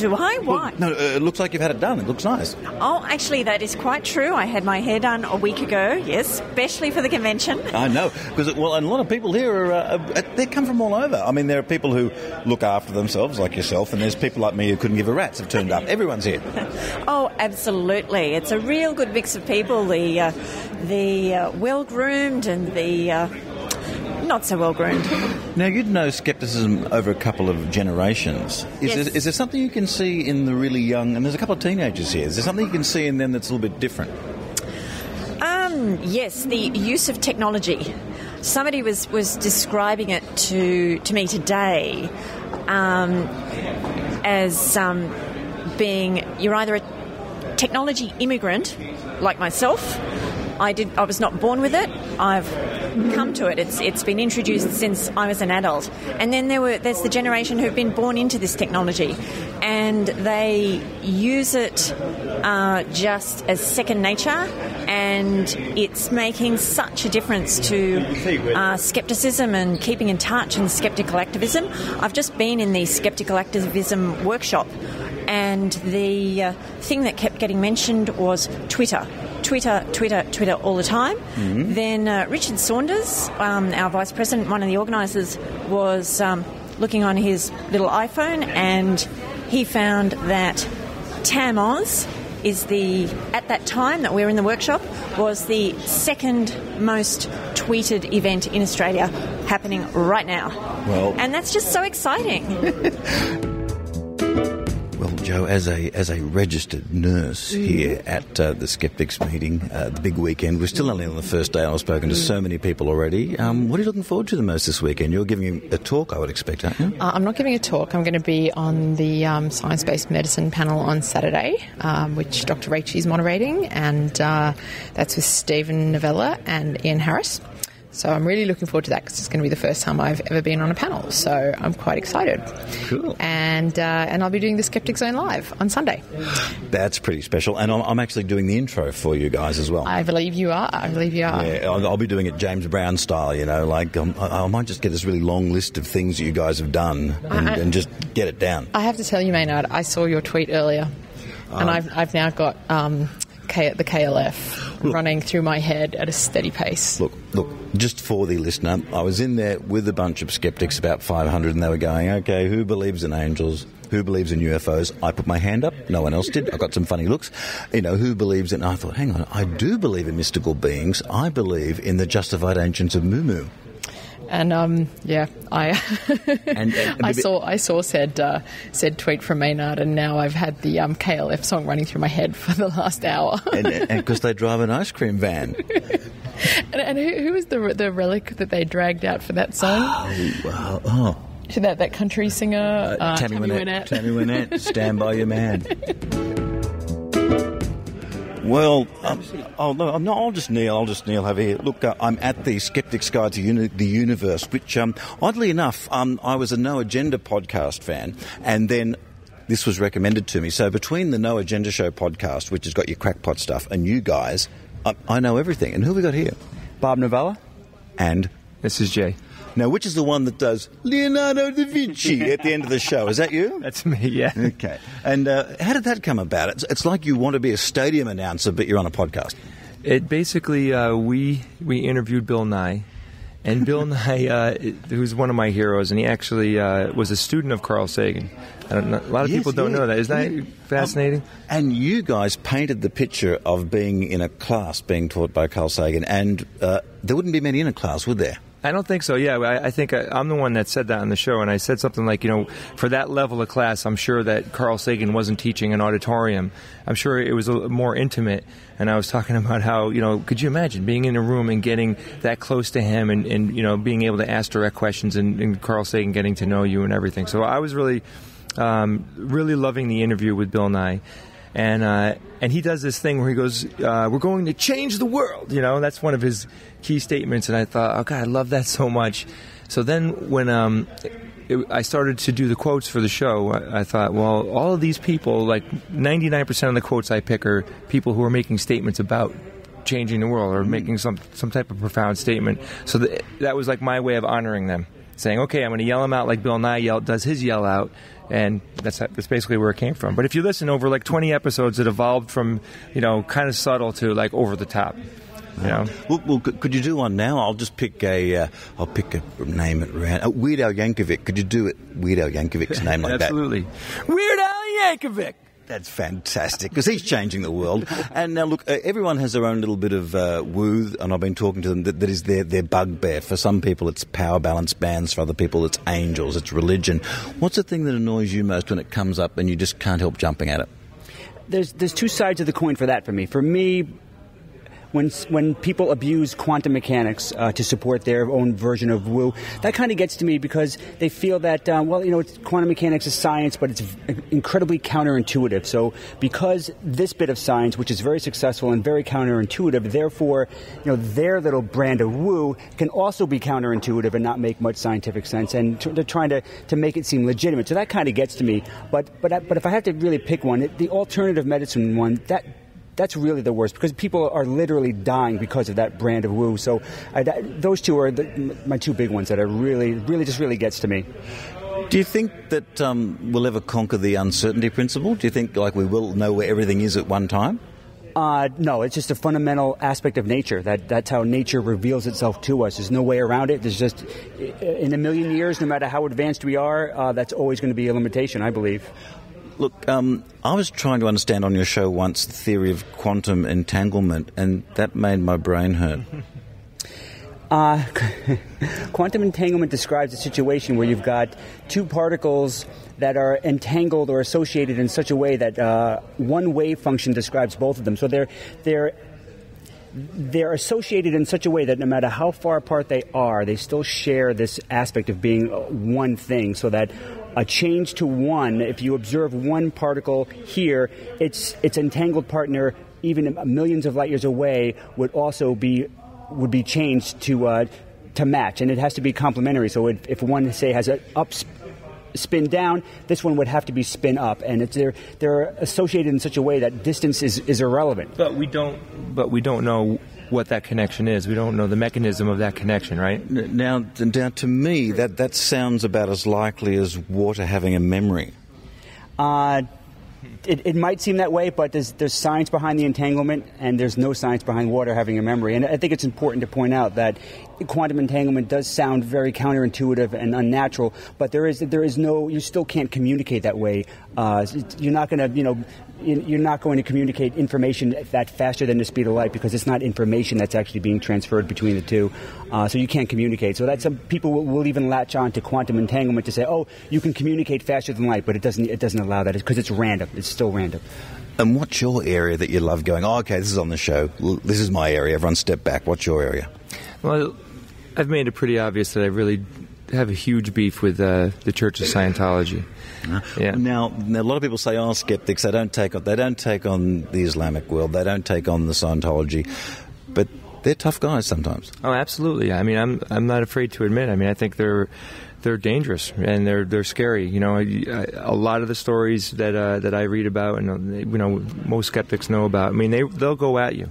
S16: Do I? Why?
S4: Well, no, it looks like you've had it done. It looks nice.
S16: Oh, actually, that is quite true. I had my hair done a week ago, yes, especially for the convention.
S4: I know, because, and a lot of people here, they come from all over. I mean, there are people who look after themselves, like yourself, and there's people like me who couldn't give a rat's have turned up. Everyone's here.
S16: Oh, absolutely. It's a real good mix of people, the well-groomed and the not so well-groomed.
S4: Now, you'd know scepticism over a couple of generations. Is there something you can see in the really young, and there's a couple of teenagers here, is there something you can see in them that's a little bit different?
S16: Yes, the use of technology. Somebody was describing it to me today as being, you're either a technology immigrant, like myself. I was not born with it. I've come to it. It's been introduced since I was an adult. And then there's the generation who've been born into this technology, and they use it just as second nature, and it's making such a difference to skepticism and keeping in touch and skeptical activism. I've just been in the skeptical activism workshop, and the thing that kept getting mentioned was Twitter all the time. Mm-hmm. Then Richard Saunders, our Vice President, one of the organisers, was looking on his little iPhone, and he found that TAMOZ is at that time that we were in the workshop, was the second most tweeted event in Australia happening right now.
S4: Well,
S16: and that's just so exciting.
S4: Well, Jo, as a registered nurse here at the Skeptics meeting, the big weekend, we're still only on the first day. I've spoken to so many people already. What are you looking forward to the most this weekend? You're giving a talk, I would expect, aren't you?
S17: I'm not giving a talk. I'm going to be on the science-based medicine panel on Saturday, which Dr. Rachie is moderating, and that's with Stephen Novella and Ian Harris. So I'm really looking forward to that, because it's going to be the first time I've ever been on a panel. So I'm quite excited.
S4: Cool.
S17: And I'll be doing the Skeptic Zone live on Sunday.
S4: That's pretty special. And I'm actually doing the intro for you guys as well.
S17: I believe you are.
S4: Yeah, I'll be doing it James Brown style, like I might just get this really long list of things that you guys have done and just get it down.
S17: I have to tell you, Maynard, I saw your tweet earlier, and I've now got the KLF running through my head at a steady pace.
S4: Look, just for the listener, I was in there with a bunch of skeptics, about 500, and they were going, okay, who believes in angels? Who believes in UFOs? I put my hand up. No one else did. I got some funny looks. Who believes in... I thought, hang on, I do believe in mystical beings. I believe in the justified ancients of Mumu.
S17: And I saw said tweet from Maynard, and now I've had the KLF song running through my head for the last hour.
S4: and because they drive an ice cream van.
S17: and who was the relic that they dragged out for that song? That country singer,
S4: Tammy Wynette. Tammy Wynette, Stand By Your Man. Well, I'll just kneel over here. Look, I'm at the Skeptics Guide to the Universe, which, oddly enough, I was a No Agenda podcast fan, and then this was recommended to me. So between the No Agenda Show podcast, which has got your crackpot stuff, and you guys, I know everything. And who have we got here?
S18: Bob Novella.
S4: And?
S18: This is Jay.
S4: Now, which is the one that does Leonardo da Vinci at the end of the show? Is that you?
S18: That's me, yeah.
S4: Okay. And how did that come about? It's like you want to be a stadium announcer, but you're on a podcast.
S18: It basically, we interviewed Bill Nye. And Bill Nye, who's one of my heroes, and he actually was a student of Carl Sagan. A lot of people don't know that. Isn't that fascinating?
S4: And you guys painted the picture of being in a class being taught by Carl Sagan, and there wouldn't be many in a class, would there?
S18: I don't think so, yeah. I think I'm the one that said that on the show, and I said something like, for that level of class, I'm sure that Carl Sagan wasn't teaching an auditorium. I'm sure it was more intimate, and I was talking about how, could you imagine being in a room and getting that close to him and being able to ask direct questions and Carl Sagan getting to know you and everything. So I was really, really loving the interview with Bill Nye. And he does this thing where he goes, we're going to change the world. That's one of his key statements. And I thought, oh, God, I love that so much. So then when I started to do the quotes for the show, I thought, well, all of these people, like 99% of the quotes I pick are people who are making statements about changing the world or making some type of profound statement. So that was like my way of honoring them. saying, okay, I'm going to yell him out like Bill Nye does his yell out. And that's basically where it came from. But if you listen over like 20 episodes, it evolved from, kind of subtle to like over the top.
S4: Well, could you do one now? I'll just pick I'll pick a name at random. Weird Al Yankovic. Could you do it? Weird Al Yankovic's name like
S18: Absolutely.
S4: that? Absolutely. Weird Al Yankovic. That's fantastic, because he's changing the world. And now, look, everyone has their own little bit of woo, and I've been talking to them, that is their bugbear. For some people, it's power balance bands. For other people, it's angels, it's religion. What's the thing that annoys you most when it comes up and you just can't help jumping at it?
S19: There's two sides of the coin for that for me. For me, when people abuse quantum mechanics to support their own version of woo, that kind of gets to me, because they feel that, quantum mechanics is science, but it's incredibly counterintuitive. So because this bit of science, which is very successful and very counterintuitive, therefore, their little brand of woo can also be counterintuitive and not make much scientific sense, and they're trying to make it seem legitimate. So that kind of gets to me. But if I have to really pick one, the alternative medicine one, that's really the worst, because people are literally dying because of that brand of woo. So those two are my two big ones that are really gets to me.
S4: Do you think that we'll ever conquer the uncertainty principle? Do you think we will know where everything is at one time?
S19: No, it's just a fundamental aspect of nature. That's how nature reveals itself to us. There's no way around it. There's just, in a million years, no matter how advanced we are, that's always going to be a limitation, I believe.
S4: Look, I was trying to understand on your show once the theory of quantum entanglement, and that made my brain hurt.
S19: Quantum entanglement describes a situation where you've got two particles that are entangled or associated in such a way that one wave function describes both of them. So they're associated in such a way that no matter how far apart they are, they still share this aspect of being one thing, so that a change to one, if you observe one particle here, its entangled partner, even millions of light years away, would be changed to match, and it has to be complementary. So if one, say, has an up spin down, this one would have to be spin up, and they're associated in such a way that distance is irrelevant.
S18: But we don't know what that connection is. We don't know the mechanism of that connection, right?
S4: Now to me, that sounds about as likely as water having a memory.
S19: It might seem that way, but there's science behind the entanglement, and there's no science behind water having a memory. And I think it's important to point out that quantum entanglement does sound very counterintuitive and unnatural, but there is no, you still can't communicate that way. You're not going to communicate information that faster than the speed of light, because it's not information that's actually being transferred between the two. So you can't communicate. So some people will even latch on to quantum entanglement to say, oh, you can communicate faster than light, but it doesn't allow that, because it's random. It's still random.
S4: And what's your area that you love going, oh, okay, this is on the show. This is my area. Everyone step back. What's your area?
S18: Well, I've made it pretty obvious that I really have a huge beef with the Church of Scientology. Yeah.
S4: Now, a lot of people say, "Oh, skeptics, they don't take on the Islamic world, they don't take on the Scientology," but they're tough guys sometimes.
S18: Oh, absolutely. I mean, I'm not afraid to admit. I mean, I think they're dangerous and they're scary. A lot of the stories that I read about and most skeptics know about. I mean, they'll go at you.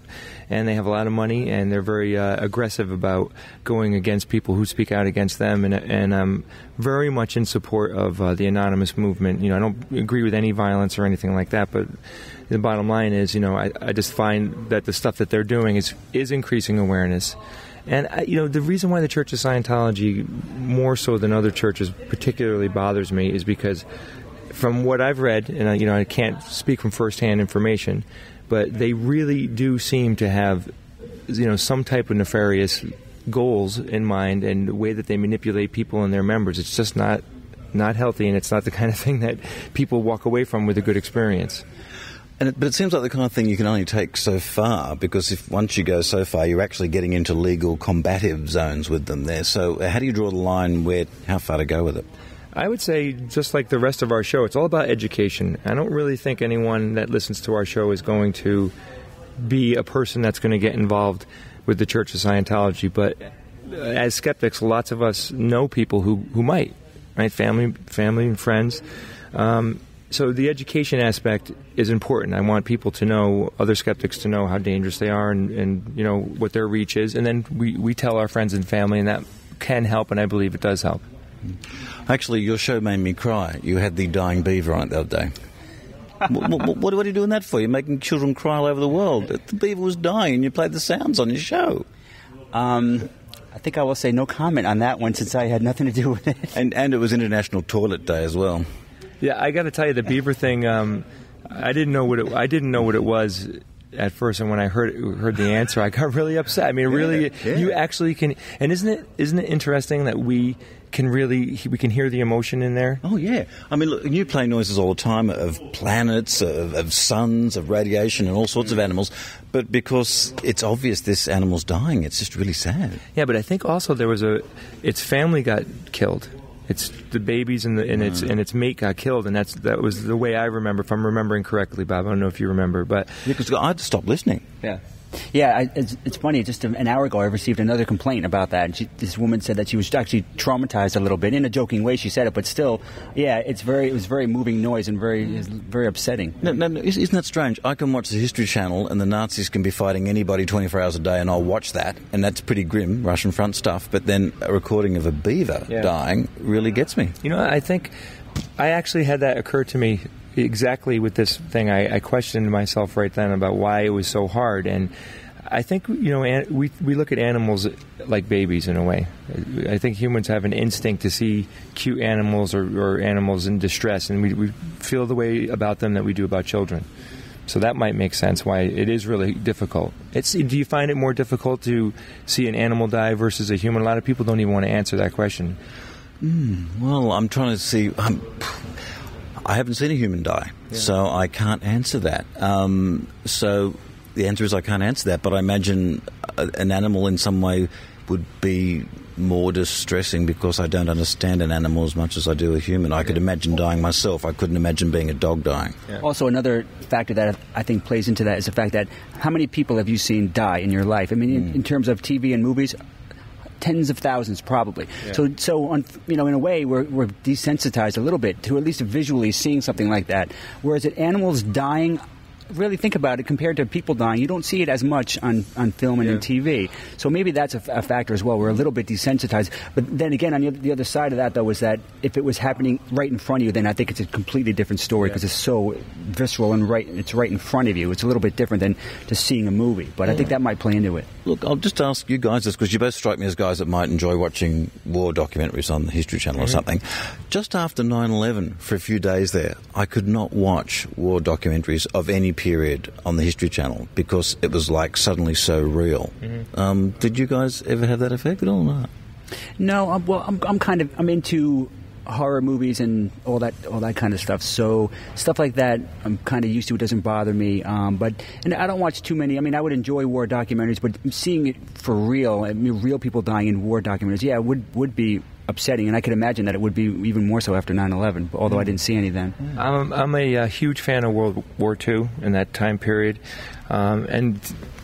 S18: And they have a lot of money, and they're very aggressive about going against people who speak out against them. And I'm very much in support of the anonymous movement. I don't agree with any violence or anything like that, but the bottom line is, I just find that the stuff that they're doing is increasing awareness. And, the reason why the Church of Scientology, more so than other churches, particularly bothers me is because from what I've read, and I can't speak from firsthand information, but they really do seem to have, some type of nefarious goals in mind, and the way that they manipulate people and their members. It's just not healthy, and it's not the kind of thing that people walk away from with a good experience.
S4: But it seems like the kind of thing you can only take so far, because if once you go so far, you're actually getting into legal combative zones with them there. So how do you draw the line how far to go with it?
S18: I would say, just like the rest of our show, it's all about education. I don't really think anyone that listens to our show is going to be a person that's going to get involved with the Church of Scientology. But as skeptics, lots of us know people who might, right? Family and friends. So the education aspect is important. I want people to know, other skeptics to know how dangerous they are and what their reach is. And then we tell our friends and family, and that can help, and I believe it does help.
S4: Actually, your show made me cry. You had the dying beaver on it the other day. What are you doing that for? You're making children cry all over the world. The beaver was dying and you played the sounds on your show.
S19: I think I will say no comment on that one since I had nothing to do with it.
S4: And it was International Toilet Day as well.
S18: Yeah, I got to tell you, the beaver thing, I didn't know what it was at first, and when I heard the answer, I got really upset. I mean, really, you actually can. And isn't it interesting that we can hear the emotion in there?
S4: Oh yeah. I mean, look, you play noises all the time of planets, of suns, of radiation, and all sorts of animals. But because it's obvious this animal's dying, it's just really sad.
S18: Yeah, but I think also its family got killed. It's the babies and its mate got killed, and that was the way I remember, if I'm remembering correctly, Bob. I don't know if you remember, but
S4: because I had to stop listening.
S19: Yeah, it's funny. Just an hour ago, I received another complaint about that. And this woman said that she was actually traumatized a little bit. In a joking way, she said it, but still, yeah, it was very moving noise and very upsetting.
S4: No, isn't that strange? I can watch the History Channel, and the Nazis can be fighting anybody 24 hours a day, and I'll watch that, and that's pretty grim, Russian front stuff. But then a recording of a beaver dying really gets me.
S18: You know, I think I actually had that occur to me. Exactly with this thing, I questioned myself right then about why it was so hard, and I think we look at animals like babies in a way. I think humans have an instinct to see cute animals or animals in distress, and we feel the way about them that we do about children. So that might make sense why it is really difficult. Do you find it more difficult to see an animal die versus a human? A lot of people don't even want to answer that question.
S4: Well, I'm trying to see. I haven't seen a human die, so I can't answer that. So the answer is I can't answer that, but I imagine an animal in some way would be more distressing because I don't understand an animal as much as I do a human. I could imagine dying myself. I couldn't imagine being a dog dying.
S19: Also, another factor that I think plays into that is the fact that how many people have you seen die in your life? I mean, in terms of TV and movies, tens of thousands, probably. So in a way, we're desensitized a little bit to at least visually seeing something like that. Whereas animals dying, really think about it, compared to people dying, you don't see it as much on film and in TV. So maybe that's a factor as well. We're a little bit desensitized. But then again, on the other side of that, though, is that if it was happening right in front of you, then I think it's a completely different story because it's so visceral and it's right in front of you. It's a little bit different than just seeing a movie. But I think that might play into it.
S4: Look, I'll just ask you guys this, because you both strike me as guys that might enjoy watching war documentaries on the History Channel or something. Just after 9/11, for a few days there, I could not watch war documentaries of any period on the History Channel because it was like suddenly so real. Did you guys ever have that effect at all?
S19: No. Well, I'm into horror movies and all that kind of stuff. So stuff like that, I'm kind of used to. It doesn't bother me. And I don't watch too many. I mean, I would enjoy war documentaries, but seeing it for real, I mean, real people dying in war documentaries, it would be upsetting, and I could imagine that it would be even more so after 9/11, although I didn't see any then.
S18: I'm a huge fan of World War II in that time period, and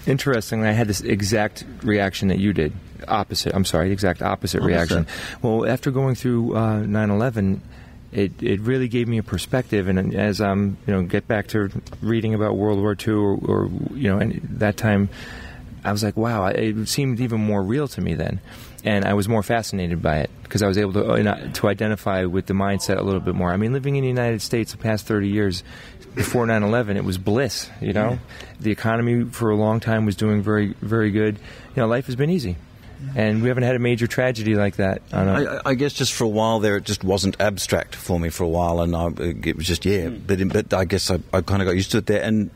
S18: interestingly, I had this exact reaction that you did. Exact opposite reaction. Well, after going through 9/11, it really gave me a perspective, and as get back to reading about World War II or and that time, I was like, wow, it seemed even more real to me then. And I was more fascinated by it because I was able to identify with the mindset a little bit more. I mean, living in the United States the past 30 years, before 9/11, it was bliss, The economy for a long time was doing very, very good. Life has been easy. And we haven't had a major tragedy like that.
S4: I guess just for a while there, it just wasn't abstract for me for a while, and it was just, but I guess I kind of got used to it there. And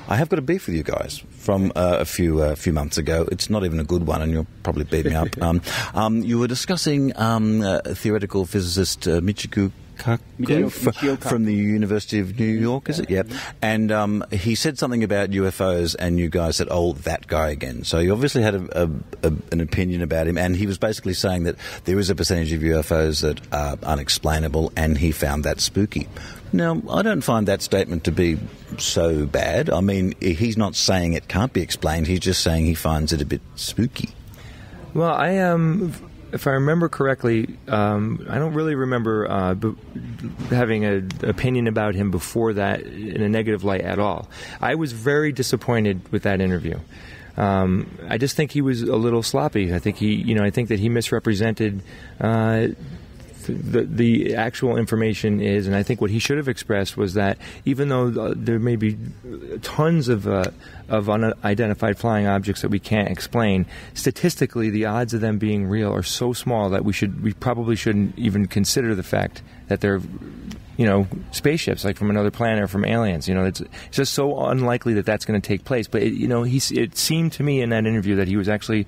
S4: I have got a beef with you guys from a few months ago. It's not even a good one, and you'll probably beat me up. You were discussing theoretical physicist Michio Kaku from the University of New York, is it? Yeah. And he said something about UFOs, and you guys said, "Oh, that guy again." So you obviously had an opinion about him, and he was basically saying that there is a percentage of UFOs that are unexplainable, and he found that spooky. Now, I don't find that statement to be so bad. I mean, he's not saying it can't be explained. He's just saying he finds it a bit spooky.
S18: Well, if I remember correctly, I don't really remember having an opinion about him before that in a negative light at all. I was very disappointed with that interview. I just think he was a little sloppy. I think that he misrepresented the actual information is, and I think what he should have expressed was that even though there may be tons of unidentified flying objects that we can't explain, statistically the odds of them being real are so small that we probably shouldn't even consider the fact that they're spaceships like from another planet or from aliens. It's just so unlikely that that's going to take place. But it seemed to me in that interview that he was actually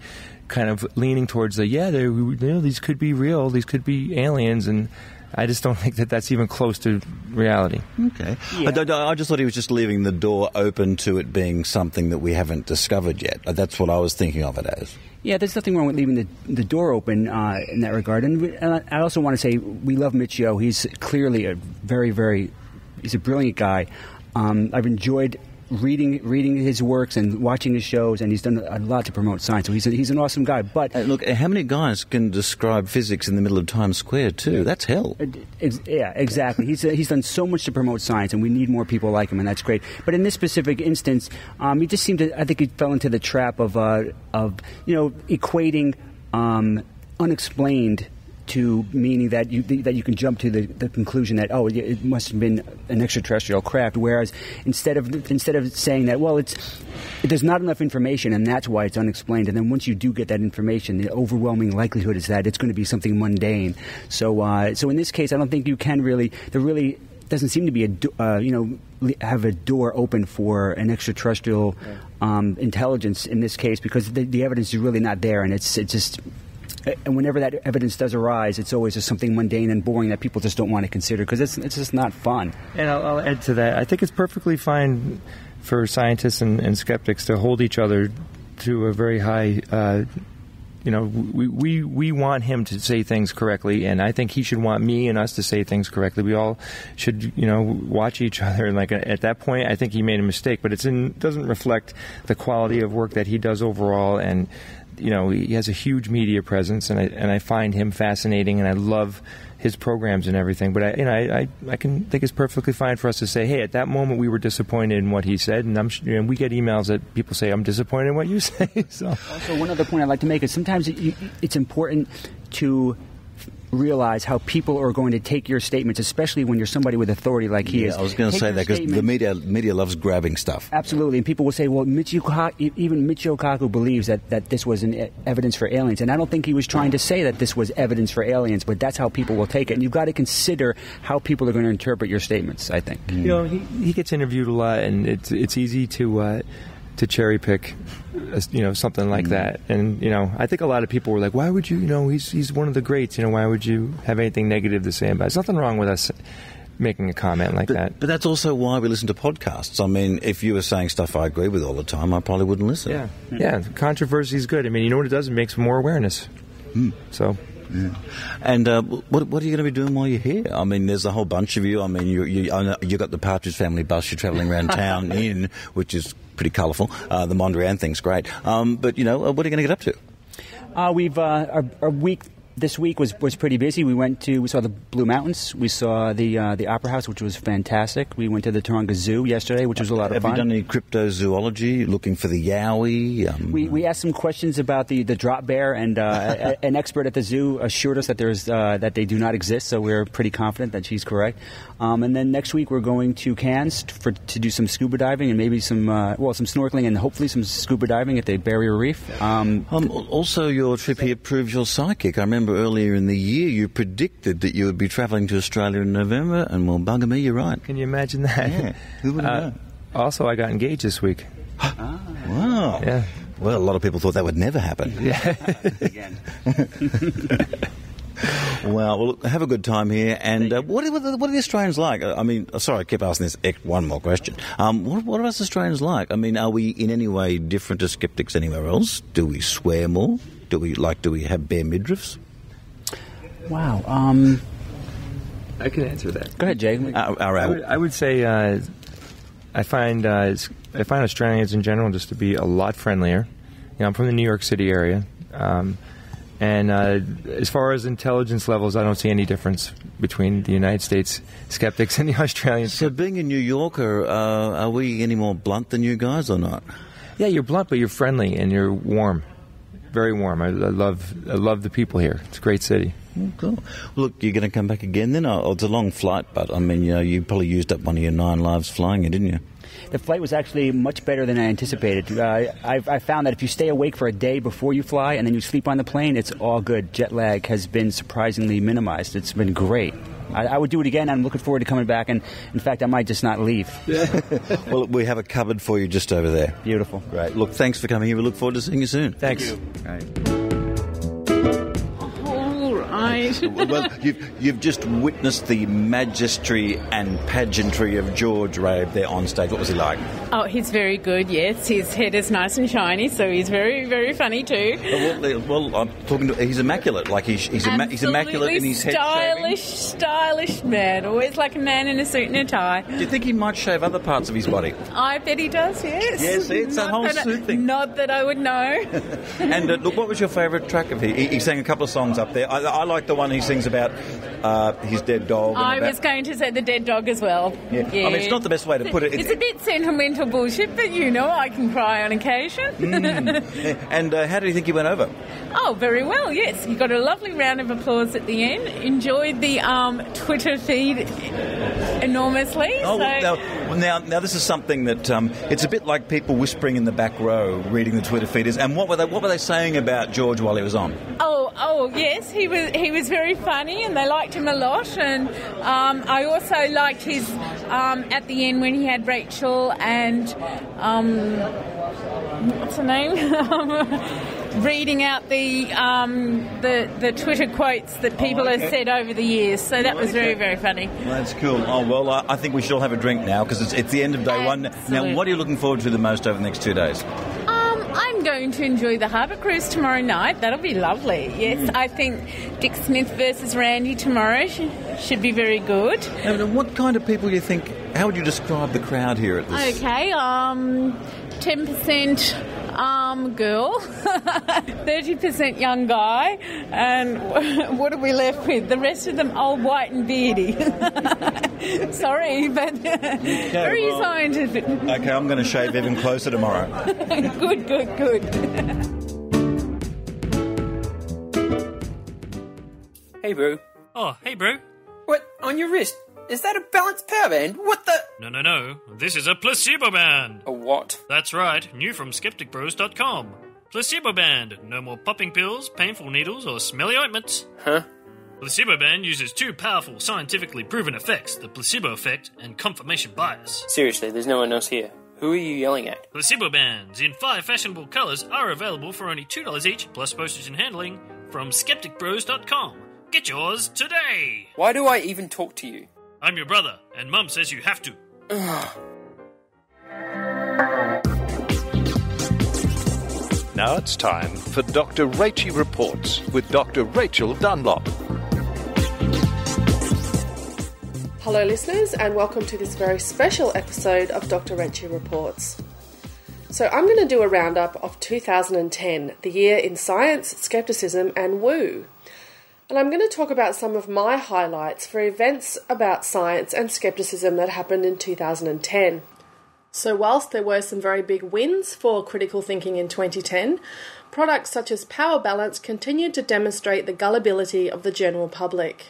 S18: kind of leaning towards these could be real, these could be aliens, and I just don't think that that's even close to reality.
S4: Okay. Yeah. I just thought he was just leaving the door open to it being something that we haven't discovered yet. That's what I was thinking of it as.
S19: Yeah, there's nothing wrong with leaving the door open in that regard. And I also want to say we love Mitch Yo. He's clearly a he's a brilliant guy. I've enjoyed reading his works and watching his shows, and he's done a lot to promote science. So he's an awesome guy. But
S4: look, how many guys can describe physics in the middle of Times Square too? That's hell.
S19: Yeah, exactly. He's done so much to promote science, and we need more people like him, and that's great. But in this specific instance, he just seemed to. I think he fell into the trap of equating unexplained to meaning that you can jump to the conclusion that it must have been an extraterrestrial craft, whereas instead of saying that there's not enough information and that's why it's unexplained, and then once you do get that information, the overwhelming likelihood is that it's going to be something mundane. So in this case, I don't think you can really doesn't seem to be have a door open for an extraterrestrial intelligence in this case, because the evidence is really not there, and it's just. And whenever that evidence does arise, it's always just something mundane and boring that people just don't want to consider because it's just not fun.
S18: And I'll add to that. I think it's perfectly fine for scientists and skeptics to hold each other to a very high. We want him to say things correctly, and I think he should want me and us to say things correctly. We all should, watch each other. And at that point, I think he made a mistake, but doesn't reflect the quality of work that he does overall. And he has a huge media presence, and I find him fascinating, and I love his programs and everything. But I can think it's perfectly fine for us to say, hey, at that moment we were disappointed in what he said, and we get emails that people say, I'm disappointed in what you say. So.
S19: Also, one other point I'd like to make is sometimes it's important to realize how people are going to take your statements, especially when you're somebody with authority like he is.
S4: I was going to say that because the media loves grabbing stuff.
S19: Absolutely, and people will say, well, even Michio Kaku believes that this was an evidence for aliens, and I don't think he was trying to say that this was evidence for aliens, but that's how people will take it, and you've got to consider how people are going to interpret your statements, I think.
S18: He gets interviewed a lot, and it's easy to cherry pick, something like that. And, I think a lot of people were like, why would you, he's one of the greats, why would you have anything negative to say about it? There's nothing wrong with us making a comment like that.
S4: But that's also why we listen to podcasts. I mean, if you were saying stuff I agree with all the time, I probably wouldn't listen.
S18: Yeah, controvery is good. I mean, you know what it does? It makes more awareness. So...
S4: Yeah. And what are you going to be doing while you're here? I mean, there's a whole bunch of you. I mean, you got the Partridge Family bus you're travelling around town in, which is pretty colourful. The Mondrian thing's great. But, what are you going to get up to?
S19: Our week this week was pretty busy. We saw the Blue Mountains. We saw the Opera House, which was fantastic. We went to the Taronga Zoo yesterday, which was a lot of fun.
S4: Have you done any cryptozoology, looking for the yowie?
S19: We asked some questions about the drop bear, and an expert at the zoo assured us that that they do not exist, so we're pretty confident that she's correct. And then next week we're going to Cairns to do some scuba diving and maybe some snorkeling and hopefully some scuba diving at the Barrier Reef.
S4: Also, your trip here proves you're psychic. I remember earlier in the year you predicted that you would be travelling to Australia in November, and well, bugger me, you're right.
S18: Can you imagine that?
S4: Yeah. Who would have known? Also,
S18: I got engaged this week.
S4: Wow.
S18: Yeah.
S4: Well, a lot of people thought that would never happen.
S18: Yeah.
S19: Again.
S4: Well, have a good time here. And what are the Australians like? I mean, sorry, I keep asking this one more question. What are us Australians like? I mean, are we in any way different to skeptics anywhere else? Do we swear more? Do we have bare midriffs?
S19: Wow.
S18: I can answer that.
S19: Go ahead, Jay.
S18: I would say I find Australians in general just to be a lot friendlier. I'm from the New York City area, And as far as intelligence levels, I don't see any difference between the United States skeptics and the Australians.
S4: So being a New Yorker, are we any more blunt than you guys or not?
S18: Yeah, you're blunt, but you're friendly and you're warm. Very warm. I love the people here. It's a great city.
S4: Oh, cool. Look, you're going to come back again then? Oh, it's a long flight, but I mean, you probably used up one of your 9 lives flying it, didn't you?
S19: The flight was actually much better than I anticipated. I found that if you stay awake for a day before you fly and then you sleep on the plane, it's all good. Jet lag has been surprisingly minimized. It's been great. I would do it again. I'm looking forward to coming back, and in fact, I might just not leave.
S4: Well, we have a cupboard for you just over there.
S19: Beautiful.
S4: Great. Look, thanks for coming here. We look forward to seeing you soon.
S18: Thanks.
S4: Right. Well, you've just witnessed the majesty and pageantry of George Rabe there on stage. What was he like?
S11: Oh, he's very good, yes. His head is nice and shiny, so he's very, very funny too.
S4: Well, I'm talking to... He's immaculate. Like, he's immaculate in his head shaving.
S11: Stylish man. Always like a man in a suit and a tie.
S4: Do you think he might shave other parts of his body?
S11: I bet he does, yes.
S4: Yes, it's that whole suit thing.
S11: Not that I would know.
S4: And look, what was your favourite track of his? He sang a couple of songs up there. I like the one he sings about his dead dog.
S11: I was going to say the dead dog as well.
S4: Yeah. I mean, it's not the best way to put it.
S11: It's a bit sentimental bullshit, but I can cry on occasion.
S4: And how do you think he went over?
S11: Oh, very well, yes. He got a lovely round of applause at the end. Enjoyed the Twitter feed enormously.
S4: Oh, now this is something that it's a bit like people whispering in the back row reading the Twitter feed. And what were they saying about George while he was on?
S11: Oh, yes, he was very funny, and they liked him a lot. And I also liked his at the end when he had Rachel and what's her name? Reading out the Twitter quotes that people have said over the years. So that was very, very funny.
S4: Well, that's cool. Oh, well, I think we should all have a drink now because it's the end of day one. Now, what are you looking forward to the most over the next 2 days?
S11: I'm going to enjoy the harbour cruise tomorrow night. That'll be lovely. Yes, I think Dick Smith versus Randy tomorrow should be very good.
S4: Now, what kind of people do you think? How would you describe the crowd here at this?
S11: Okay, 10% girl, 30% young guy, and what are we left with? The rest of them old, white and beardy. Sorry, but very scientific.
S4: Okay, I'm going to shave even closer tomorrow.
S11: Good.
S20: Hey, bro.
S21: Oh, hey, bro.
S20: What? On your wrist? Is that a balanced power band? What the...
S21: No. This is a placebo band.
S20: A what?
S21: That's right. New from SkepticBros.com. Placebo band. No more popping pills, painful needles, or smelly ointments.
S20: Huh?
S21: Placebo band uses 2 powerful, scientifically proven effects, the placebo effect and confirmation bias.
S20: Seriously, there's no one else here. Who are you yelling at?
S21: Placebo bands in 5 fashionable colours are available for only $2 each, plus postage and handling, from SkepticBros.com. Get yours today!
S20: Why do I even talk to you?
S21: I'm your brother, and Mum says you have to.
S2: Now it's time for Dr. Rachie Reports with Dr. Rachel Dunlop.
S22: Hello listeners, and welcome to this very special episode of Dr. Rachie Reports. So I'm going to do a roundup of 2010, the year in science, skepticism and woo. And I'm going to talk about some of my highlights for events about science and skepticism that happened in 2010. So whilst there were some very big wins for critical thinking in 2010, products such as Power Balance continued to demonstrate the gullibility of the general public.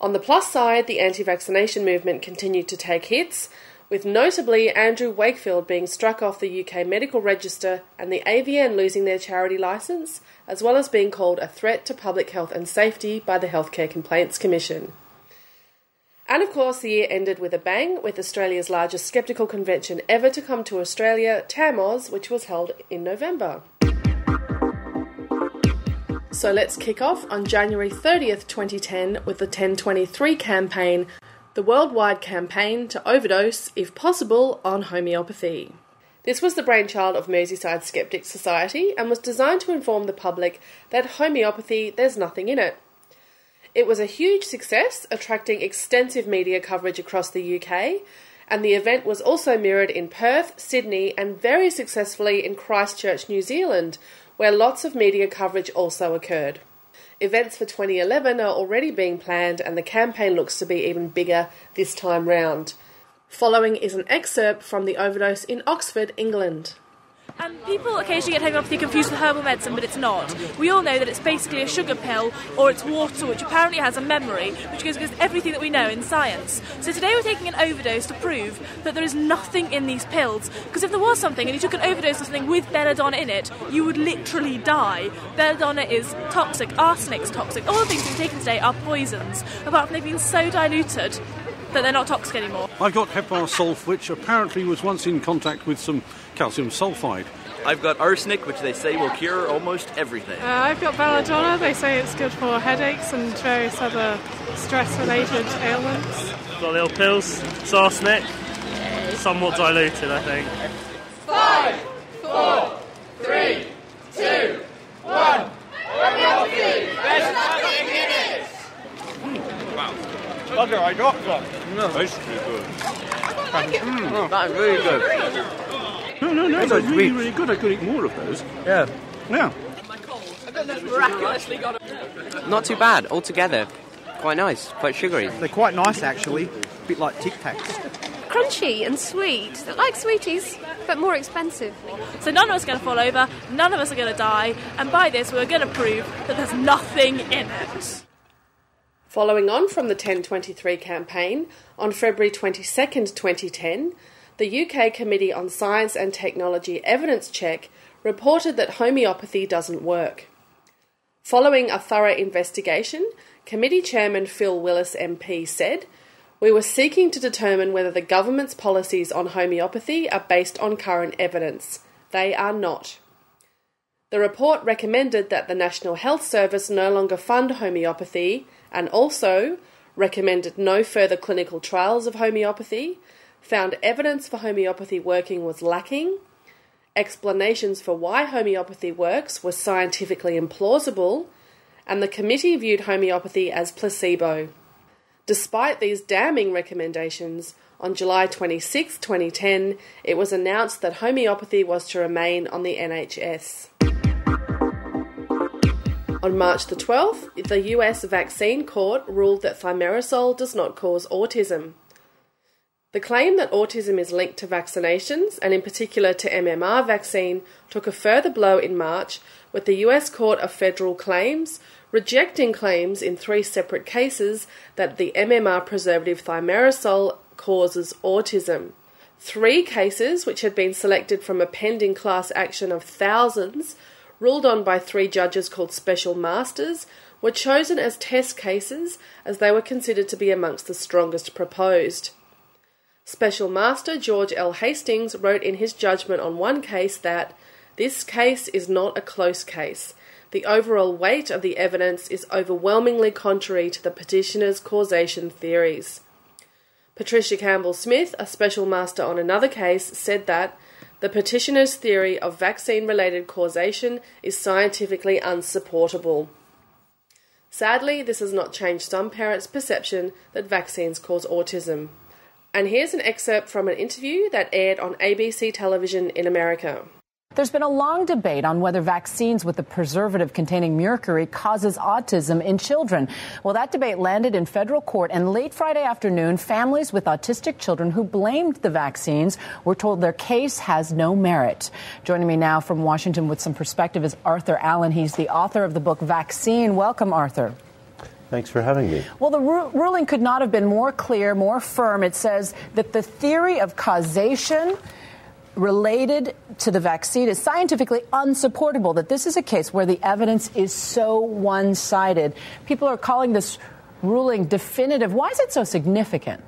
S22: On the plus side, the anti-vaccination movement continued to take hits, with notably Andrew Wakefield being struck off the UK Medical Register and the AVN losing their charity licence, as well as being called a threat to public health and safety by the Healthcare Complaints Commission. And of course, the year ended with a bang, with Australia's largest skeptical convention ever to come to Australia, TAMOS, which was held in November. So let's kick off on January 30th, 2010 with the 1023 campaign, the worldwide campaign to overdose, if possible, on homeopathy. This was the brainchild of Merseyside Skeptic Society and was designed to inform the public that homeopathy, there's nothing in it. It was a huge success, attracting extensive media coverage across the UK, and the event was also mirrored in Perth, Sydney, and very successfully in Christchurch, New Zealand, where lots of media coverage also occurred. Events for 2011 are already being planned, and the campaign looks to be even bigger this time round. Following is an excerpt from the overdose in Oxford, England.
S3: And people occasionally get homeopathy confused with herbal medicine, but it's not. We all know that it's basically a sugar pill, or it's water, which apparently has a memory, which goes against everything that we know in science. So today we're taking an overdose to prove that there is nothing in these pills, because if there was something and you took an overdose of something with belladonna in it, you would literally die. Belladonna is toxic, arsenic's toxic, all the things we've taken today are poisons, apart from they've been so diluted that they're not toxic anymore.
S6: I've got Hepar sulf, which apparently was once in contact with some calcium sulfide.
S23: I've got arsenic, which they say will cure almost everything.
S24: I've got belladonna. They say it's good for headaches and various other stress-related ailments.
S25: Got little pills. It's arsenic. Somewhat diluted, I think.
S26: 5, 4, 3, 2, 1. Homeopathy! There's nothing in it!
S23: Wow.
S26: Okay, I got some.
S6: No, that's really good.
S23: That's really good.
S6: No,
S23: Those
S6: they're
S23: are
S6: really,
S23: sweet.
S6: really good. I could eat more of those.
S23: Yeah.
S6: Yeah.
S3: Miraculously got
S27: Not too bad altogether. Quite nice, quite sugary.
S28: They're quite nice, actually. A bit like Tic Tacs.
S3: crunchy and sweet. They're like sweeties, but more expensive. So none of us are going to fall over, none of us are going to die, and by this we're going to prove that there's nothing in it.
S22: Following on from the 1023 campaign, on February 22nd, 2010, the UK Committee on Science and Technology Evidence Check reported that homeopathy doesn't work. Following a thorough investigation, Committee Chairman Phil Willis MP said, "We were seeking to determine whether the government's policies on homeopathy are based on current evidence. They are not." The report recommended that the National Health Service no longer fund homeopathy and also recommended no further clinical trials of homeopathy, found evidence for homeopathy working was lacking, explanations for why homeopathy works were scientifically implausible, and the committee viewed homeopathy as placebo. Despite these damning recommendations, on July 26, 2010, it was announced that homeopathy was to remain on the NHS. On March the 12th, the US Vaccine Court ruled that thimerosal does not cause autism. The claim that autism is linked to vaccinations, and in particular to MMR vaccine, took a further blow in March, with the US Court of Federal Claims rejecting claims in 3 separate cases that the MMR preservative thimerosal causes autism. 3 cases, which had been selected from a pending class action of thousands, ruled on by 3 judges called Special Masters, were chosen as test cases as they were considered to be amongst the strongest proposed. Special Master George L. Hastings wrote in his judgment on one case that, "This case is not a close case. The overall weight of the evidence is overwhelmingly contrary to the petitioner's causation theories." Patricia Campbell-Smith, a Special Master on another case, said that the petitioner's theory of vaccine-related causation is scientifically unsupportable. Sadly, this has not changed some parents' perception that vaccines cause autism. And here's an excerpt from an interview that aired on ABC television in America.
S29: There's been a long debate on whether vaccines with the preservative containing mercury causes autism in children. Well, that debate landed in federal court, and late Friday afternoon, families with autistic children who blamed the vaccines were told their case has no merit. Joining me now from Washington with some perspective is Arthur Allen. He's the author of the book Vaccine. Welcome, Arthur.
S30: Thanks for having me.
S29: Well, the ruling could not have been more clear, more firm. It says that the theory of causation related to the vaccine is scientifically unsupportable, that this is a case where the evidence is so one-sided. People are calling this ruling definitive. Why is it so significant?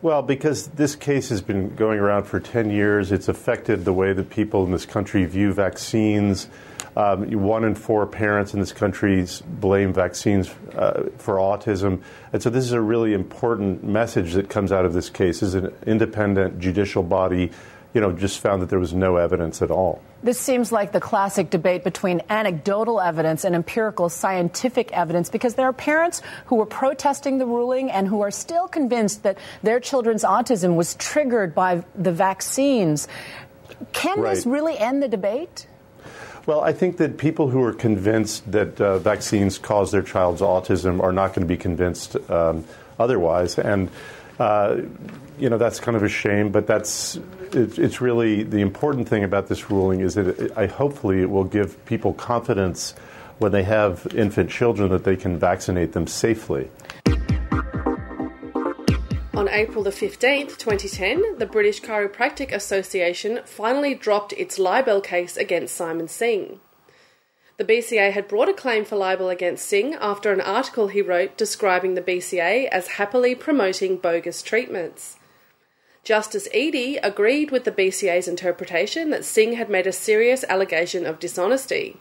S30: Well, because this case has been going around for 10 years. It's affected the way that people in this country view vaccines. 1 in 4 parents in this country blame vaccines for autism. And so this is a really important message that comes out of this case. This is an independent judicial body, just found that there was no evidence at all.
S29: This seems like the classic debate between anecdotal evidence and empirical scientific evidence, because there are parents who were protesting the ruling and who are still convinced that their children's autism was triggered by the vaccines. Can this really end the debate?
S30: Well, I think that people who are convinced that vaccines cause their child's autism are not going to be convinced otherwise. And, that's kind of a shame, but it's really the important thing about this ruling is that hopefully it will give people confidence when they have infant children that they can vaccinate them safely.
S22: On April the 15th, 2010, the British Chiropractic Association finally dropped its libel case against Simon Singh. The BCA had brought a claim for libel against Singh after an article he wrote describing the BCA as happily promoting bogus treatments. Justice Eadie agreed with the BCA's interpretation that Singh had made a serious allegation of dishonesty.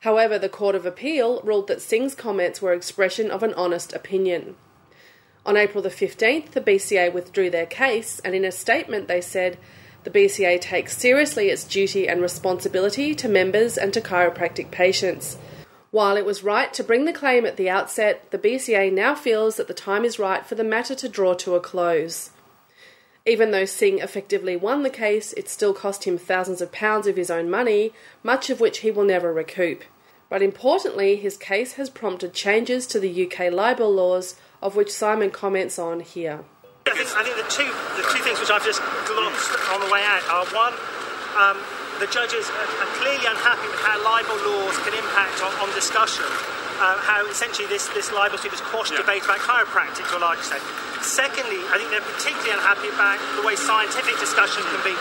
S22: However, the Court of Appeal ruled that Singh's comments were expression of an honest opinion. On April the 15th, the BCA withdrew their case, and in a statement they said, "The BCA takes seriously its duty and responsibility to members and to chiropractic patients. While it was right to bring the claim at the outset, the BCA now feels that the time is right for the matter to draw to a close." Even though Singh effectively won the case, it still cost him thousands of pounds of his own money, much of which he will never recoup. But importantly, his case has prompted changes to the UK libel laws, of which Simon comments on here.
S1: I think the two things which I've just glossed on the way out are, one, the judges are clearly unhappy with how libel laws can impact on discussion, how essentially this libel suit has quashed debate about chiropractic to a large extent. Secondly, I think they're particularly unhappy about the way scientific discussion can be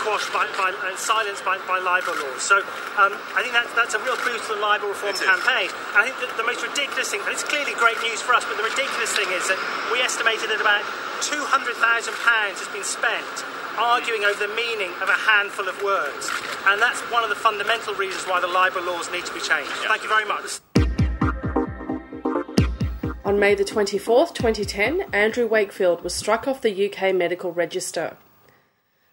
S1: quashed by silenced by libel laws. So I think that's a real boost to the libel reform campaign. And I think the most ridiculous thing, and it's clearly great news for us, but the ridiculous thing is that we estimated that about £200,000 has been spent arguing over the meaning of a handful of words. And that's one of the fundamental reasons why the libel laws need to be changed. Thank you very much.
S22: On May the 24th, 2010, Andrew Wakefield was struck off the UK Medical Register.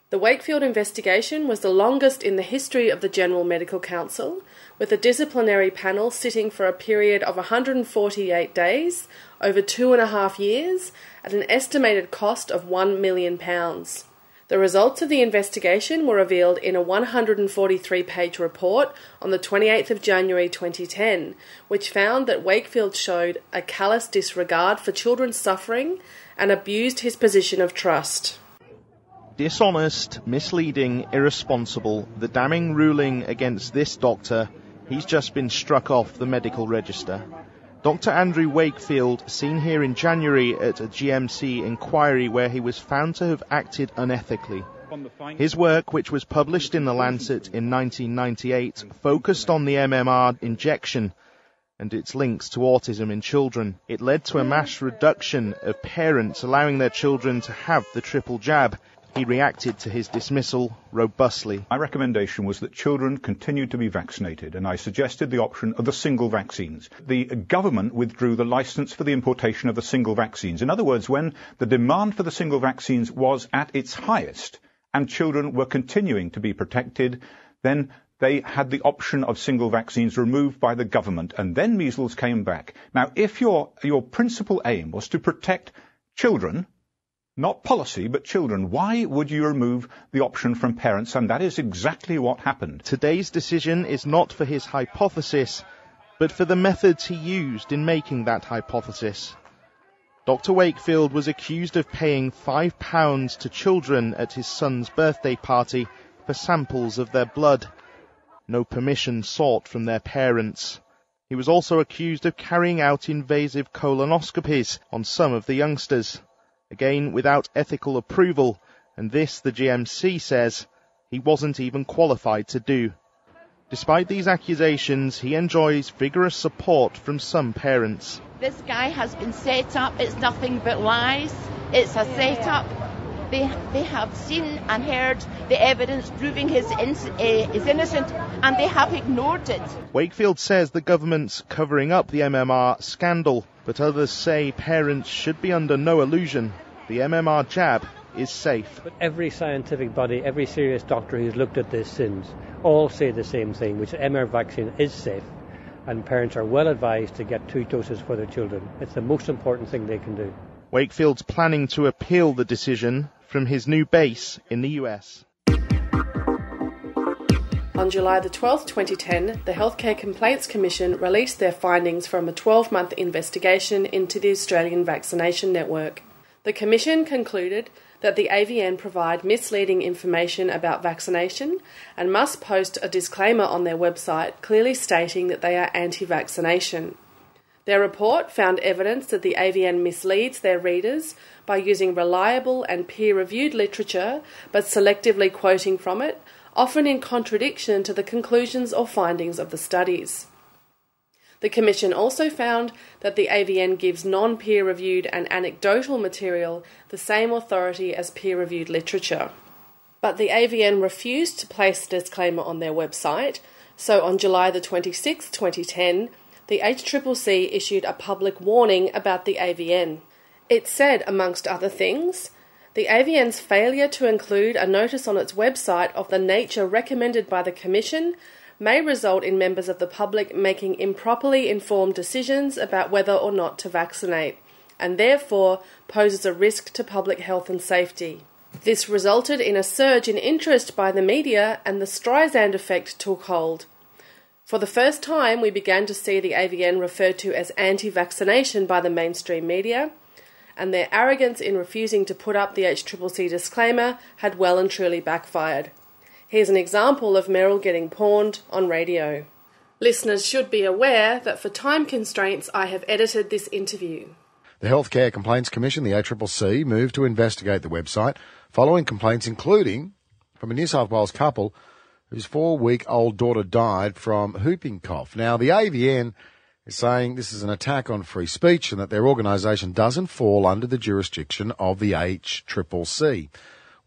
S22: The Wakefield investigation was the longest in the history of the General Medical Council, with a disciplinary panel sitting for a period of 148 days, over 2.5 years, at an estimated cost of £1 million. The results of the investigation were revealed in a 143-page report on the 28th of January 2010, which found that Wakefield showed a callous disregard for children's suffering and abused his position of trust.
S5: Dishonest, misleading, irresponsible, the damning ruling against this doctor, he's just been struck off the medical register. Dr. Andrew Wakefield, seen here in January at a GMC inquiry where he was found to have acted unethically. His work, which was published in The Lancet in 1998, focused on the MMR injection and its links to autism in children. It led to a mass reduction of parents allowing their children to have the triple jab. He reacted to his dismissal robustly.
S7: My recommendation was that children continued to be vaccinated, and I suggested the option of the single vaccines. The government withdrew the licence for the importation of the single vaccines. In other words, when the demand for the single vaccines was at its highest and children were continuing to be protected, then they had the option of single vaccines removed by the government, and then measles came back. Now, if your principal aim was to protect children, not policy, but children, why would you remove the option from parents? And that is exactly what happened.
S5: Today's decision is not for his hypothesis, but for the methods he used in making that hypothesis. Dr. Wakefield was accused of paying £5 to children at his son's birthday party for samples of their blood. No permission sought from their parents. He was also accused of carrying out invasive colonoscopies on some of the youngsters. Again, without ethical approval, and this, the GMC says, he wasn't even qualified to do. Despite these accusations, he enjoys vigorous support from some parents.
S8: This guy has been set up. It's nothing but lies. It's a set-up. They have seen and heard the evidence proving is innocent, and they have ignored it.
S5: Wakefield says the government's covering up the MMR scandal, but others say parents should be under no illusion. The MMR jab is safe.
S9: But every scientific body, every serious doctor who's looked at this since, all say the same thing, which the MMR vaccine is safe, and parents are well advised to get 2 doses for their children. It's the most important thing they can do.
S5: Wakefield's planning to appeal the decision from his new base in the US.
S22: On July the 12th, 2010, the Healthcare Complaints Commission released their findings from a 12-month investigation into the Australian vaccination network. The Commission concluded that the AVN provide misleading information about vaccination and must post a disclaimer on their website clearly stating that they are anti-vaccination. Their report found evidence that the AVN misleads their readers by using reliable and peer-reviewed literature but selectively quoting from it, often in contradiction to the conclusions or findings of the studies. The Commission also found that the AVN gives non-peer-reviewed and anecdotal material the same authority as peer-reviewed literature. But the AVN refused to place the disclaimer on their website, so on July the 26th, 2010, the HCCC issued a public warning about the AVN. It said, amongst other things, the AVN's failure to include a notice on its website of the nature recommended by the Commission may result in members of the public making improperly informed decisions about whether or not to vaccinate, and therefore poses a risk to public health and safety. This resulted in a surge in interest by the media, and the Streisand effect took hold. For the first time, we began to see the AVN referred to as anti-vaccination by the mainstream media, and their arrogance in refusing to put up the HCCC disclaimer had well and truly backfired. Here's an example of Merrill getting pawned on radio. Listeners should be aware that for time constraints, I have edited this interview.
S4: The Healthcare Complaints Commission, the HCCC, moved to investigate the website following complaints including from a New South Wales couple whose 4-week-old daughter died from whooping cough. Now, the AVN is saying this is an attack on free speech and that their organisation doesn't fall under the jurisdiction of the HCCC.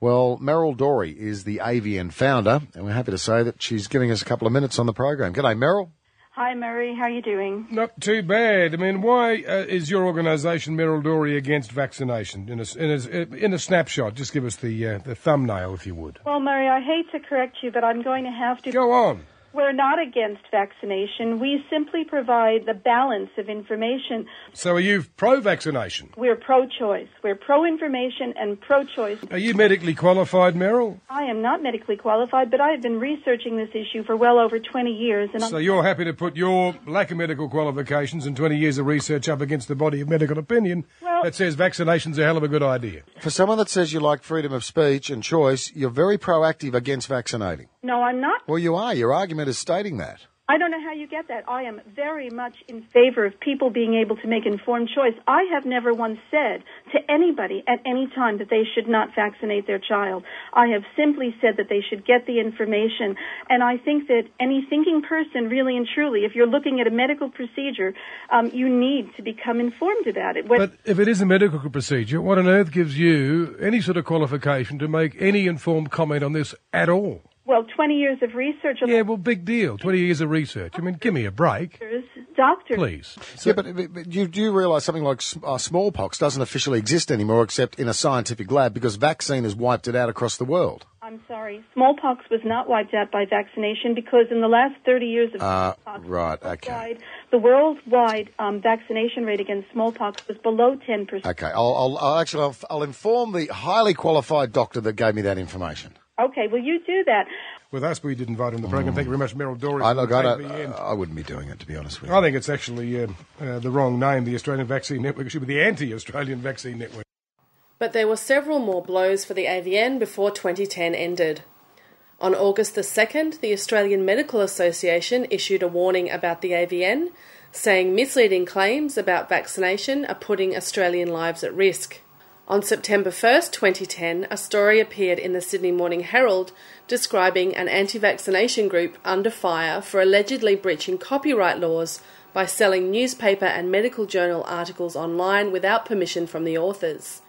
S4: Well, Meryl Dorey is the AVN founder, and we're happy to say that she's giving us a couple of minutes on the program. G'day, Meryl.
S10: Hi, Murray. How are you doing?
S12: Not too bad. I mean, why is your organisation, Meryl Dorey, against vaccination? In a snapshot, just give us the thumbnail, if you would.
S10: Well, Murray, I hate to correct you, but I'm going to have to...
S12: Go on.
S10: We're not against vaccination. We simply provide the balance of information.
S12: So are you pro-vaccination?
S10: We're pro-choice. We're pro-information and pro-choice.
S12: Are you medically qualified, Meryl?
S10: I am not medically qualified, but I have been researching this issue for well over 20 years. And
S12: so you're happy to put your lack of medical qualifications and 20 years of research up against the body of medical opinion that says vaccination's a hell of a good idea?
S4: For someone that says you like freedom of speech and choice, you're very proactive against vaccinating.
S10: No, I'm not.
S4: Well, you are. Your argument is stating that.
S10: I don't know how you get that. I am very much in favor of people being able to make informed choice. I have never once said to anybody at any time that they should not vaccinate their child. I have simply said that they should get the information. And I think that any thinking person, really and truly, if you're looking at a medical procedure, you need to become informed about it.
S12: But if it is a medical procedure, what on earth gives you any sort of qualification to make any informed comment on this at all?
S10: Well, 20 years of research.
S12: Yeah, well, big deal. 20 years of research. I mean, give me a break.
S10: Doctors.
S12: Please.
S4: So, yeah, but do you realise something like smallpox doesn't officially exist anymore except in a scientific lab because vaccine has wiped it out across the world?
S10: I'm sorry. Smallpox was not wiped out by vaccination because in the last 30 years of smallpox, the worldwide vaccination rate against smallpox was below 10%.
S4: Okay, I'll inform the highly qualified doctor that gave me that information.
S10: Okay, well, you do that.
S12: With us, we did invite him to the program. Thank you very much, Meryl Dorey.
S4: I wouldn't be doing it, to be honest with you.
S12: I think it's actually the wrong name, the Australian Vaccine Network. It should be the Anti-Australian Vaccine Network.
S22: But there were several more blows for the AVN before 2010 ended. On August the 2nd, the Australian Medical Association issued a warning about the AVN, saying misleading claims about vaccination are putting Australian lives at risk. On September 1st, 2010, a story appeared in the Sydney Morning Herald describing an anti-vaccination group under fire for allegedly breaching copyright laws by selling newspaper and medical journal articles online without permission from the authors.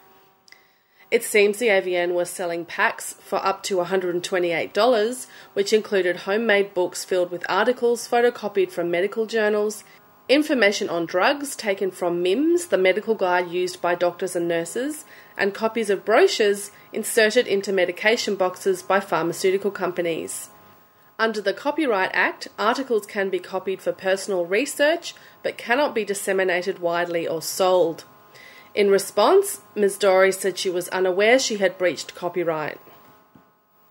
S22: It seems the AVN was selling packs for up to $128, which included homemade books filled with articles photocopied from medical journals, information on drugs taken from MIMS, the medical guide used by doctors and nurses, and copies of brochures inserted into medication boxes by pharmaceutical companies. Under the Copyright Act, articles can be copied for personal research but cannot be disseminated widely or sold. In response, Ms. Dorey said she was unaware she had breached copyright.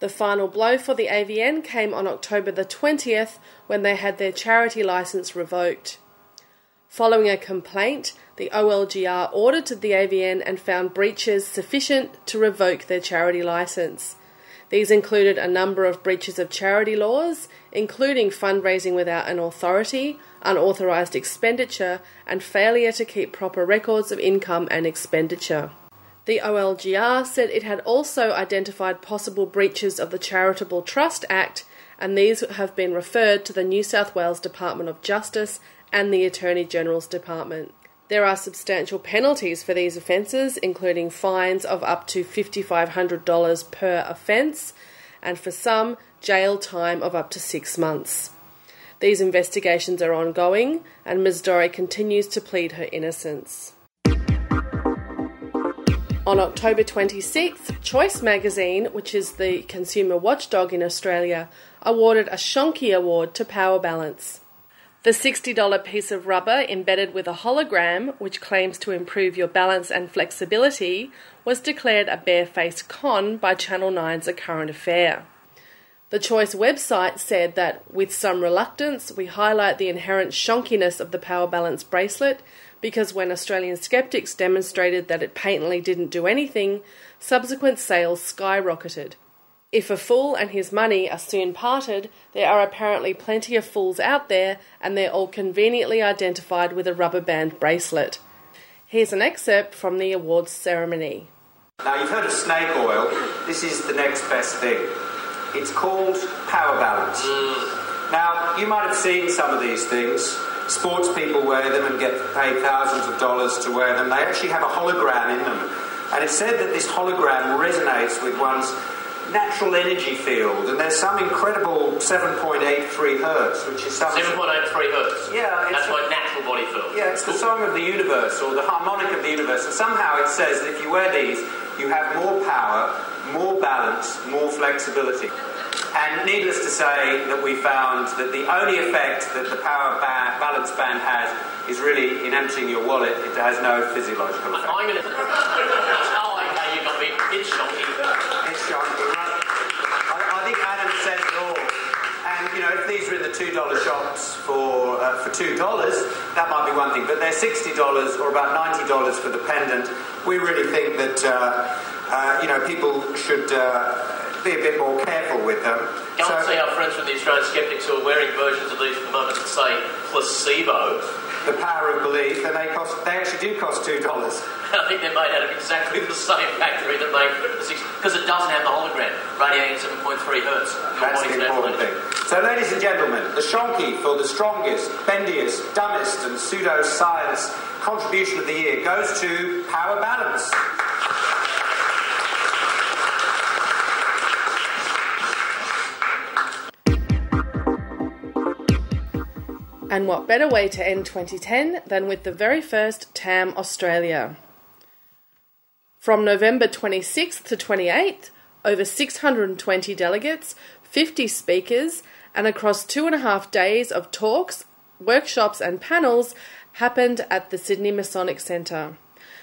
S22: The final blow for the AVN came on October the 20th when they had their charity licence revoked. Following a complaint, the OLGR audited the AVN and found breaches sufficient to revoke their charity licence. These included a number of breaches of charity laws, including fundraising without an authority, unauthorised expenditure, and failure to keep proper records of income and expenditure. The OLGR said it had also identified possible breaches of the Charitable Trust Act, and these have been referred to the New South Wales Department of Justice and the Attorney General's Department. There are substantial penalties for these offences, including fines of up to $5,500 per offence, and for some, jail time of up to 6 months. These investigations are ongoing, and Ms. Dorey continues to plead her innocence. On October 26th, Choice magazine, which is the consumer watchdog in Australia, awarded a Shonky Award to Power Balance. The $60 piece of rubber embedded with a hologram, which claims to improve your balance and flexibility, was declared a barefaced con by Channel 9's A Current Affair. The Choice website said that, with some reluctance, we highlight the inherent shonkiness of the Power Balance bracelet because when Australian skeptics demonstrated that it patently didn't do anything, subsequent sales skyrocketed. If a fool and his money are soon parted, there are apparently plenty of fools out there, and they're all conveniently identified with a rubber band bracelet. Here's an excerpt from the awards ceremony.
S11: Now, you've heard of snake oil. This is the next best thing. It's called Power Balance. Now, you might have seen some of these things. Sports people wear them and get paid thousands of dollars to wear them. They actually have a hologram in them. And it's said that this hologram resonates with one's natural energy field, and there's some incredible 7.83 hertz, which is something...
S13: 7.83 hertz?
S11: Yeah.
S13: That's my natural body field.
S11: Yeah, it's the song of the universe, or the harmonic of the universe, and somehow it says that if you wear these, you have more power, more balance, more flexibility. And needless to say that we found that the only effect that the balance band has is really in emptying your wallet. It has no physiological effect.
S13: I'm going to... Oh, okay, you got me. It's shocking.
S11: It's shocking. I think Adam says it all. And, you know, if these are in the $2 shops for $2, that might be one thing. But they're $60 or about $90 for the pendant. We really think that, people should... be a bit more careful with them.
S13: Go and see our friends from the Australian Skeptics who are wearing versions of these at the moment that say placebo.
S11: The power of belief, and they actually do cost $2.
S13: I think they're made out of exactly the same factory that made the 6, because it doesn't have the hologram, radiating 7.3 hertz.
S11: That's the important thing. So, ladies and gentlemen, the Shonky for the strongest, bendiest, dumbest and pseudo-science contribution of the year goes to Power Balance.
S22: And what better way to end 2010 than with the very first TAM Australia. From November 26th to 28th, over 620 delegates, 50 speakers, and across 2.5 days of talks, workshops and panels happened at the Sydney Masonic Centre.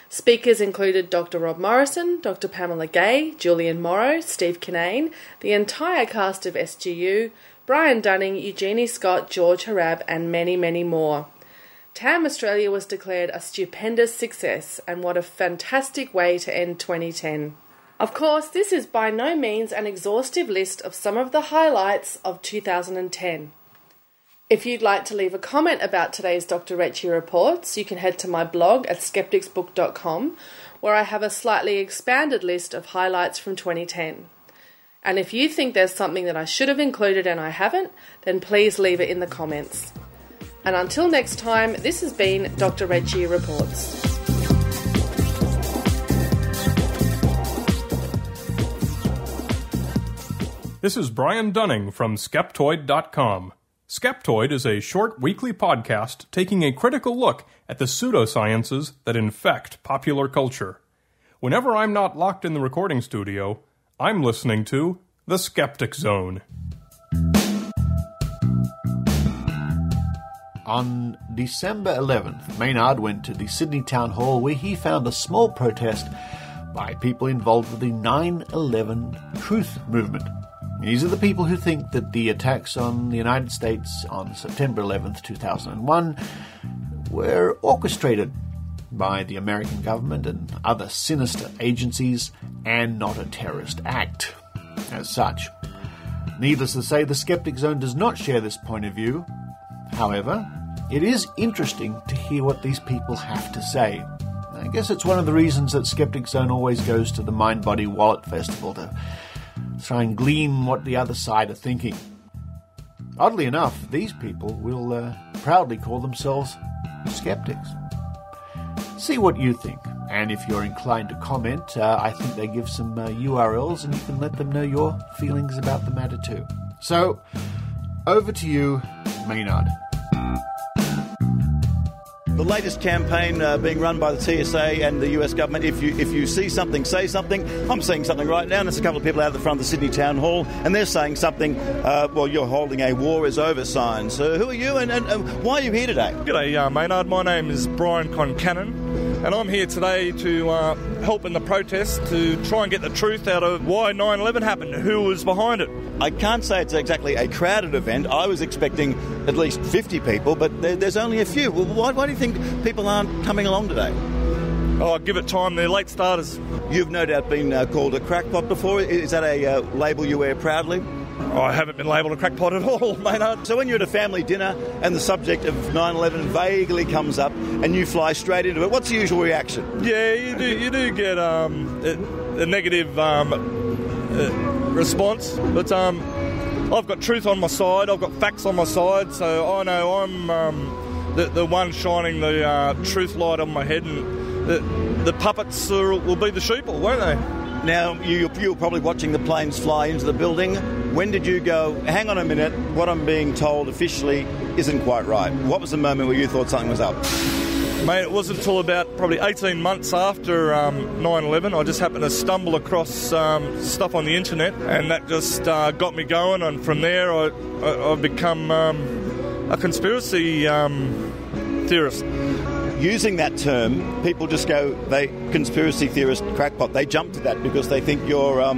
S22: Speakers included Dr. Rob Morrison, Dr. Pamela Gay, Julian Morrow, Steve Kinane, the entire cast of SGU, Brian Dunning, Eugenie Scott, George Harab, and many, many more. TAM Australia was declared a stupendous success, and what a fantastic way to end 2010. Of course, this is by no means an exhaustive list of some of the highlights of 2010. If you'd like to leave a comment about today's Dr. Rachie reports, you can head to my blog at skepticsbook.com, where I have a slightly expanded list of highlights from 2010. And if you think there's something that I should have included and I haven't, then please leave it in the comments. And until next time, this has been Dr. Rachie Reports.
S14: This is Brian Dunning from Skeptoid.com. Skeptoid is a short weekly podcast taking a critical look at the pseudosciences that infect popular culture. Whenever I'm not locked in the recording studio, I'm listening to The Skeptic Zone.
S15: On December 11th, Maynard went to the Sydney Town Hall where he found a small protest by people involved with the 9/11 Truth Movement. These are the people who think that the attacks on the United States on September 11th, 2001 were orchestrated by the American government and other sinister agencies and not a terrorist act as such. Needless to say, the Skeptic Zone does not share this point of view. However, it is interesting to hear what these people have to say. I guess it's one of the reasons that Skeptic Zone always goes to the Mind Body Wallet Festival to try and glean what the other side are thinking. Oddly enough, these people will proudly call themselves skeptics. See what you think, and if you're inclined to comment, I think they give some URLs and you can let them know your feelings about the matter too. So, over to you, Maynard.
S2: The latest campaign being run by the TSA and the US government, if you see something, say something. I'm seeing something right now, and there's a couple of people out at the front of the Sydney Town Hall, and they're saying something, you're holding a war is over sign. So who are you, and why are you here today?
S16: G'day, Maynard. My name is Brian Concannon, and I'm here today to help in the protest to try and get the truth out of why 9/11 happened, who was behind it.
S2: I can't say it's exactly a crowded event. I was expecting at least 50 people, but there's only a few. Well, why do you think people aren't coming along today?
S16: Oh, give it time. They're late starters.
S2: You've no doubt been called a crackpot before. Is that a label you wear proudly?
S16: Oh, I haven't been labelled a crackpot at all, Maynard.
S2: So when you're at a family dinner and the subject of 9/11 vaguely comes up and you fly straight into it, what's the usual reaction?
S16: Yeah, you do get a negative response, but I've got truth on my side, I've got facts on my side, so I know I'm the one shining the truth light on my head, and the puppets will be the sheeple, won't they?
S2: Now, you were probably watching the planes fly into the building. When did you go, hang on a minute, what I'm being told officially isn't quite right? What was the moment where you thought something was up?
S16: Mate, it wasn't until about probably 18 months after 9/11. I just happened to stumble across stuff on the internet, and that just got me going, and from there I've become a conspiracy theorist.
S2: Using that term, people just go, conspiracy theorist, crackpot. They jump to that because they think you're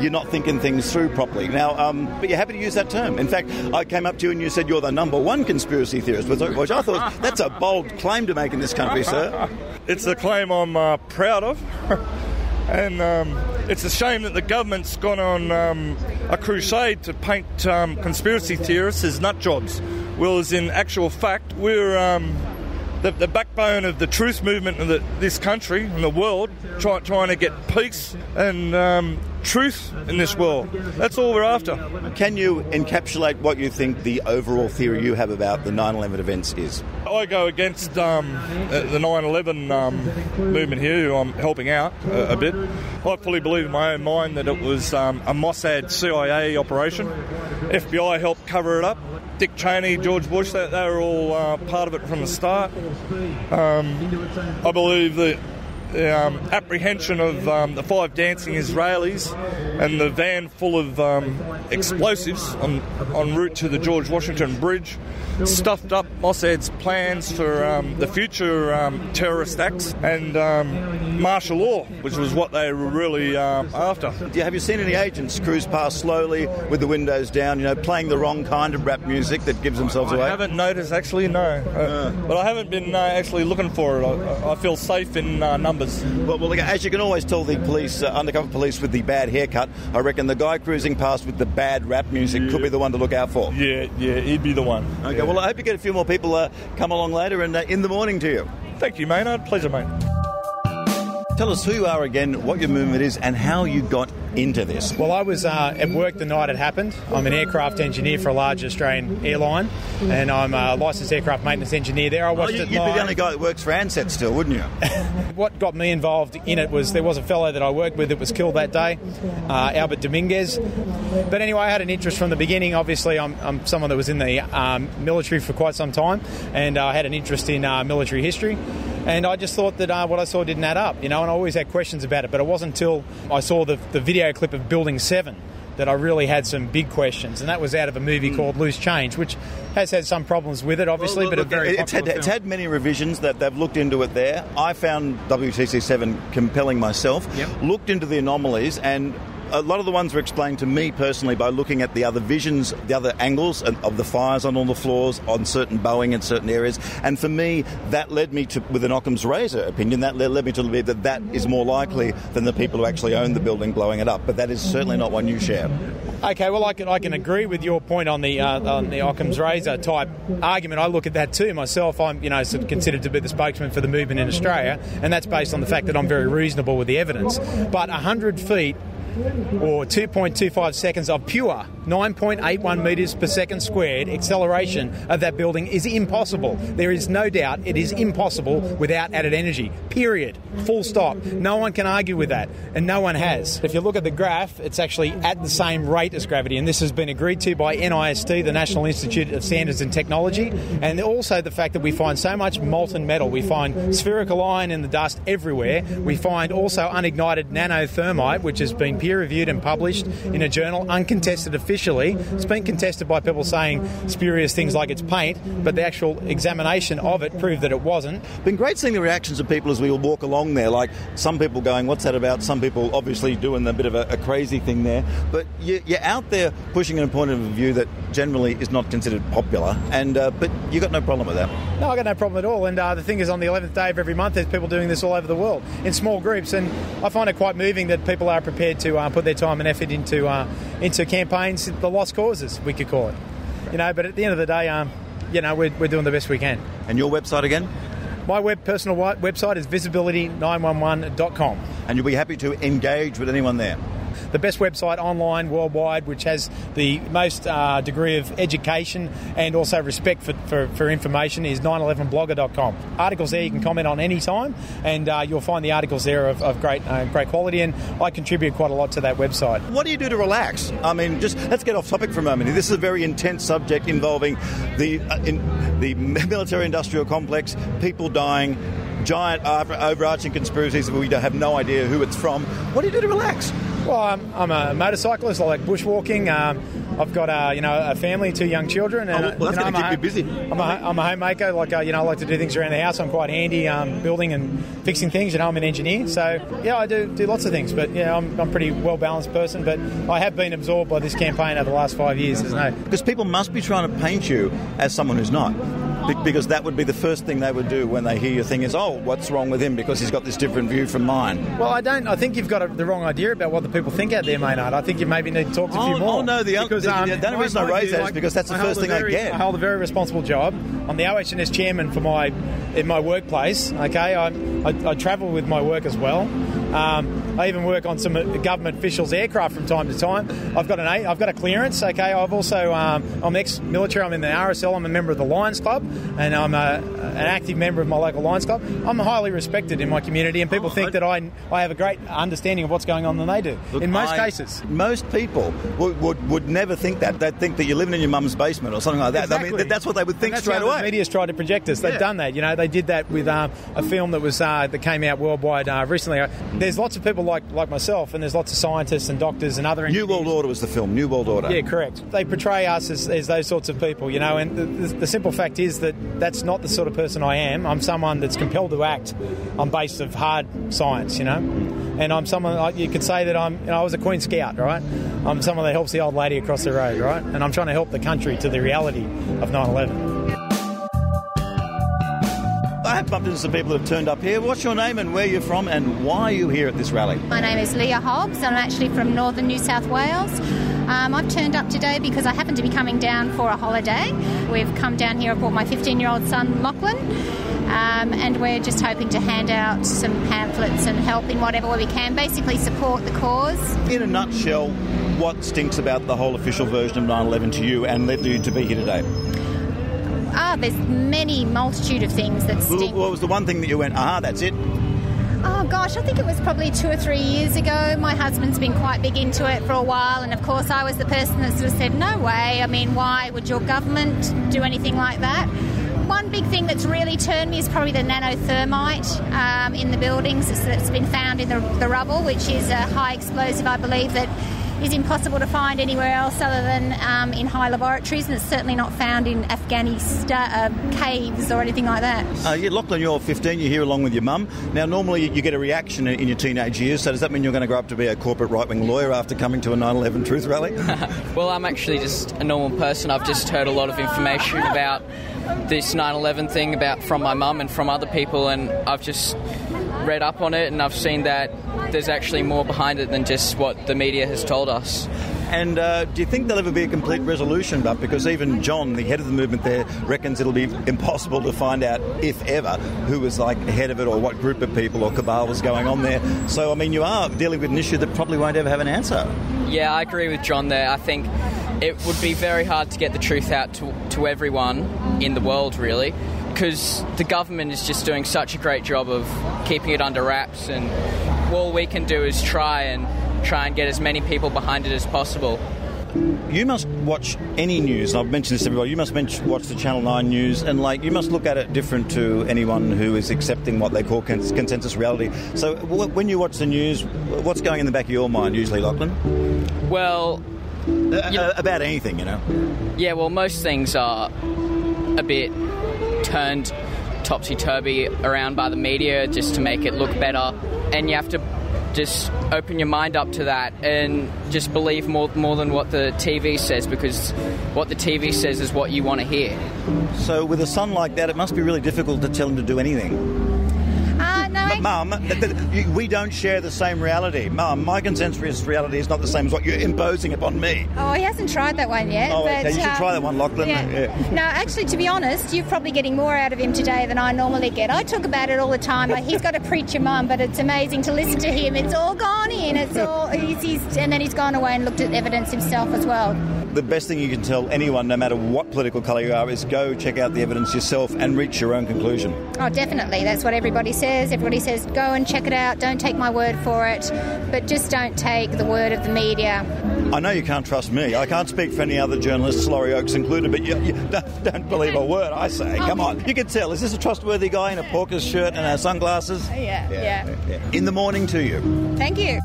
S2: not thinking things through properly. Now, but you're happy to use that term. In fact, I came up to you and you said you're the number one conspiracy theorist, which I thought, that's a bold claim to make in this country, sir.
S16: It's a claim I'm proud of. And it's a shame that the government's gone on a crusade to paint conspiracy theorists as nut jobs. Whereas in actual fact, we're the backbone of the truth movement in this country and the world, trying to get peace and truth in this world. That's all we're after.
S2: Can you encapsulate what you think the overall theory you have about the 9/11 events is?
S16: I go against the 9/11 movement here, who I'm helping out a bit. I fully believe in my own mind that it was a Mossad CIA operation. FBI helped cover it up. Dick Cheney, George Bush, they were all part of it from the start. I believe that apprehension of the 5 dancing Israelis and the van full of explosives en route to the George Washington Bridge stuffed up Mossad's plans for the future terrorist acts and martial law, which was what they were really after.
S2: Have you seen any agents cruise past slowly with the windows down, playing the wrong kind of rap music that gives themselves away?
S16: I haven't noticed, actually, no. But I haven't been actually looking for it. I feel safe in numbers.
S2: Well, as you can always tell the police, undercover police with the bad haircut, I reckon the guy cruising past with the bad rap music could be the one to look out for.
S16: Yeah, he'd be the one.
S2: Okay,
S16: yeah.
S2: Well, I hope you get a few more people come along later, and in the morning to you.
S16: Thank you, Maynard. Pleasure, mate.
S2: Tell us who you are again, what your movement is, and how you got into this.
S17: Well, I was at work the night it happened. I'm an aircraft engineer for a large Australian airline, and I'm a licensed aircraft maintenance engineer there. I watched it live.
S2: You'd be the only guy that works for Ansett still, wouldn't you?
S17: What got me involved in it was there was a fellow that I worked with that was killed that day, Albert Dominguez. But anyway, I had an interest from the beginning. Obviously, I'm someone that was in the military for quite some time, and I had an interest in military history. And I just thought that what I saw didn't add up, and I always had questions about it. But it wasn't until I saw the video clip of Building 7 that I really had some big questions, and that was out of a movie called Loose Change, which has had some problems with it, obviously, but
S2: it's had many revisions that they've looked into it there. I found WTC 7 compelling myself, looked into the anomalies, and A lot of the ones were explained to me personally by looking at the other visions, the other angles of the fires on all the floors, on certain bowing in certain areas. And for me, that led me to, with an Occam's razor opinion, that led me to believe that is more likely than the people who actually own the building blowing it up. But that is certainly not one you share.
S17: Okay, well, I can agree with your point on the Occam's razor type argument. I look at that too myself. I'm sort of considered to be the spokesman for the movement in Australia, and that's based on the fact that I'm very reasonable with the evidence. But 100 feet or 2.25 seconds of pure 9.81 metres per second squared acceleration of that building is impossible. There is no doubt it is impossible without added energy. Period. Full stop. No one can argue with that, and no one has. If you look at the graph, it's actually at the same rate as gravity, and this has been agreed to by NIST, the National Institute of Standards and Technology, and also the fact that we find so much molten metal. We find spherical iron in the dust everywhere. We find also unignited nanothermite, which has been peer-reviewed and published in a journal, uncontested officially. It's been contested by people saying spurious things like it's paint, but the actual examination of it proved that it wasn't.
S2: It's been great seeing the reactions of people as we all walk along there, like some people going, what's that about? Some people obviously doing a bit of a crazy thing there. But you're out there pushing a point of view that generally is not considered popular, and but you got no problem with that.
S17: No, I got no problem at all. And the thing is, on the 11th day of every month, there's people doing this all over the world in small groups, and I find it quite moving that people are prepared to put their time and effort into campaigns, the lost causes, we could call it. But at the end of the day, we're doing the best we can.
S2: And your website again?
S17: My personal website is visibility911.com.
S2: And you'll be happy to engage with anyone there?
S17: The best website online worldwide, which has the most degree of education and also respect for information, is 911blogger.com. Articles there you can comment on any time, and you'll find the articles there of great quality, and I contribute quite a lot to that website.
S2: What do you do to relax? I mean, just let's get off topic for a moment. This is a very intense subject involving the military-industrial complex, people dying, giant overarching conspiracies that we have no idea who it's from. What do you do to relax?
S17: Well, I'm a motorcyclist. I like bushwalking. I've got a family, 2 young children. And,
S2: well, that's going to keep you busy.
S17: I'm a homemaker. I like to do things around the house. I'm quite handy building and fixing things. I'm an engineer, so I do lots of things. But I'm a pretty well balanced person. But I have been absorbed by this campaign over the last 5 years.
S2: Because people must be trying to paint you as someone who's not. Because that would be the first thing they would do when they hear your thing is, oh, what's wrong with him because he's got this different view from mine.
S17: Well, I don't. I think you've got the wrong idea about what the people think out there, Maynard. I think you maybe need to talk to a few more.
S2: Oh, no, the only reason I raise that is because that's the first thing I get.
S17: I hold a very responsible job. I'm the OH&S chairman in my workplace, okay? I travel with my work as well. I even work on some government officials' aircraft from time to time. I've got a clearance, okay? I've also, I'm ex-military, I'm in the RSL, I'm a member of the Lions Club, and I'm an active member of my local Lions Club. I'm highly respected in my community, and people think that I have a great understanding of what's going on than they do. Look, in most cases.
S2: Most people would never think that. They'd think that you're living in your mum's basement or something like that.
S17: Exactly.
S2: I mean, that's what they would think straight away.
S17: The media's tried to project us. They've done that. They did that with a film that came out worldwide recently. There's lots of people like myself, and there's lots of scientists and doctors and other engineers.
S2: New World Order was the film, New World Order.
S17: Yeah, correct. They portray us as those sorts of people, and the simple fact is that that's not the sort of person I am. I'm someone that's compelled to act on basis of hard science, and I'm someone, you could say that I was a Queen Scout, right? I'm someone that helps the old lady across the road, right? And I'm trying to help the country to the reality of 9/11.
S2: I have bumped into some people that have turned up here. What's your name and where you're from and why are you here at this rally?
S6: My name is Leah Hobbs. I'm actually from northern New South Wales. I've turned up today because I happen to be coming down for a holiday. We've come down here. I've brought my 15-year-old son, Lachlan, and we're just hoping to hand out some pamphlets and help in whatever way we can, basically support the cause.
S2: In a nutshell, what stinks about the whole official version of 9/11 to you and led you to be here today?
S6: There's many multitude of things that stink.
S2: What was the one thing that you went, that's it?
S6: Oh gosh, I think it was probably 2 or 3 years ago. My husband's been quite big into it for a while, and of course I was the person that sort of said, no way, I mean, why would your government do anything like that? One big thing that's really turned me is probably the nanothermite in the buildings that's been found in the rubble, which is a high explosive, I believe, that is impossible to find anywhere else other than in high laboratories, and it's certainly not found in Afghanistan caves or anything like that.
S2: Lachlan, you're 15, you're here along with your mum. Now, normally you get a reaction in your teenage years, so does that mean you're going to grow up to be a corporate right-wing lawyer after coming to a 9/11 truth rally?
S18: Well, I'm actually just a normal person. I've just heard a lot of information about this 9/11 thing from my mum and from other people, and I've just read up on it, and I've seen that there's actually more behind it than just what the media has told us.
S2: And do you think there'll ever be a complete resolution? But because even John, the head of the movement there, reckons it'll be impossible to find out, if ever, who was like head of it or what group of people or cabal was going on there. So, I mean, you are dealing with an issue that probably won't ever have an answer.
S18: Yeah, I agree with John there. I think it would be very hard to get the truth out to everyone in the world, really, because the government is just doing such a great job of keeping it under wraps, and all we can do is try and get as many people behind it as possible.
S2: You must watch any news, and I've mentioned this to everybody, you must watch the Channel 9 news, and you must look at it different to anyone who is accepting what they call consensus reality. So when you watch the news, what's going in the back of your mind usually, Lachlan?
S18: Well...
S2: about anything, you know?
S18: Yeah, well, most things are a bit turned topsy-turvy around by the media just to make it look better, and you have to just open your mind up to that and just believe more than what the TV says, because what the TV says is what you want to hear.
S2: So with a son like that, it must be really difficult to tell him to do anything. Mum, we don't share the same reality. Mum, my consensus reality is not the same as what you're imposing upon me.
S6: Oh, he hasn't tried that one yet.
S2: Oh, okay. You should try that one, Lachlan.
S6: Yeah. No, actually, to be honest, you're probably getting more out of him today than I normally get. I talk about it all the time. He's got a preacher mum, but it's amazing to listen to him. It's all gone in. It's all, and then he's gone away and looked at evidence himself as well.
S2: The best thing you can tell anyone, no matter what political colour you are, is go check out the evidence yourself and reach your own conclusion.
S6: Oh, definitely. That's what everybody says. Everybody says, go and check it out. Don't take my word for it. But just don't take the word of the media.
S2: I know you can't trust me. I can't speak for any other journalists, Laurie Oakes included, but you don't believe a word I say. Come on. You can tell. Is this a trustworthy guy in a Porker's shirt and sunglasses?
S6: Yeah.
S2: In the morning to you.
S6: Thank you.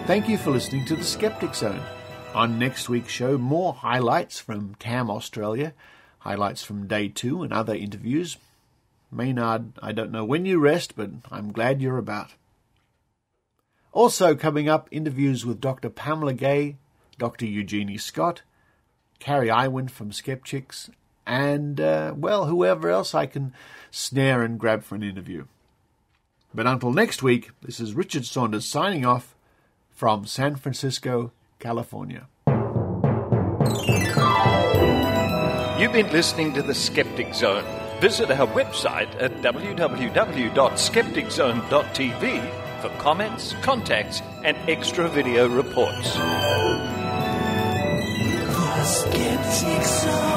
S15: Thank you for listening to the Skeptic Zone. On next week's show, more highlights from TAM Australia, highlights from Day 2 and other interviews. Maynard, I don't know when you rest, but I'm glad you're about. Also coming up, interviews with Dr. Pamela Gay, Dr. Eugenie Scott, Carrie Iwin from Skeptics, and, whoever else I can snare and grab for an interview. But until next week, this is Richard Saunders signing off from San Francisco, California.
S19: You've been listening to the Skeptic Zone. Visit our website at www.skepticzone.tv for comments, contacts, and extra video reports.
S20: The Skeptic Zone.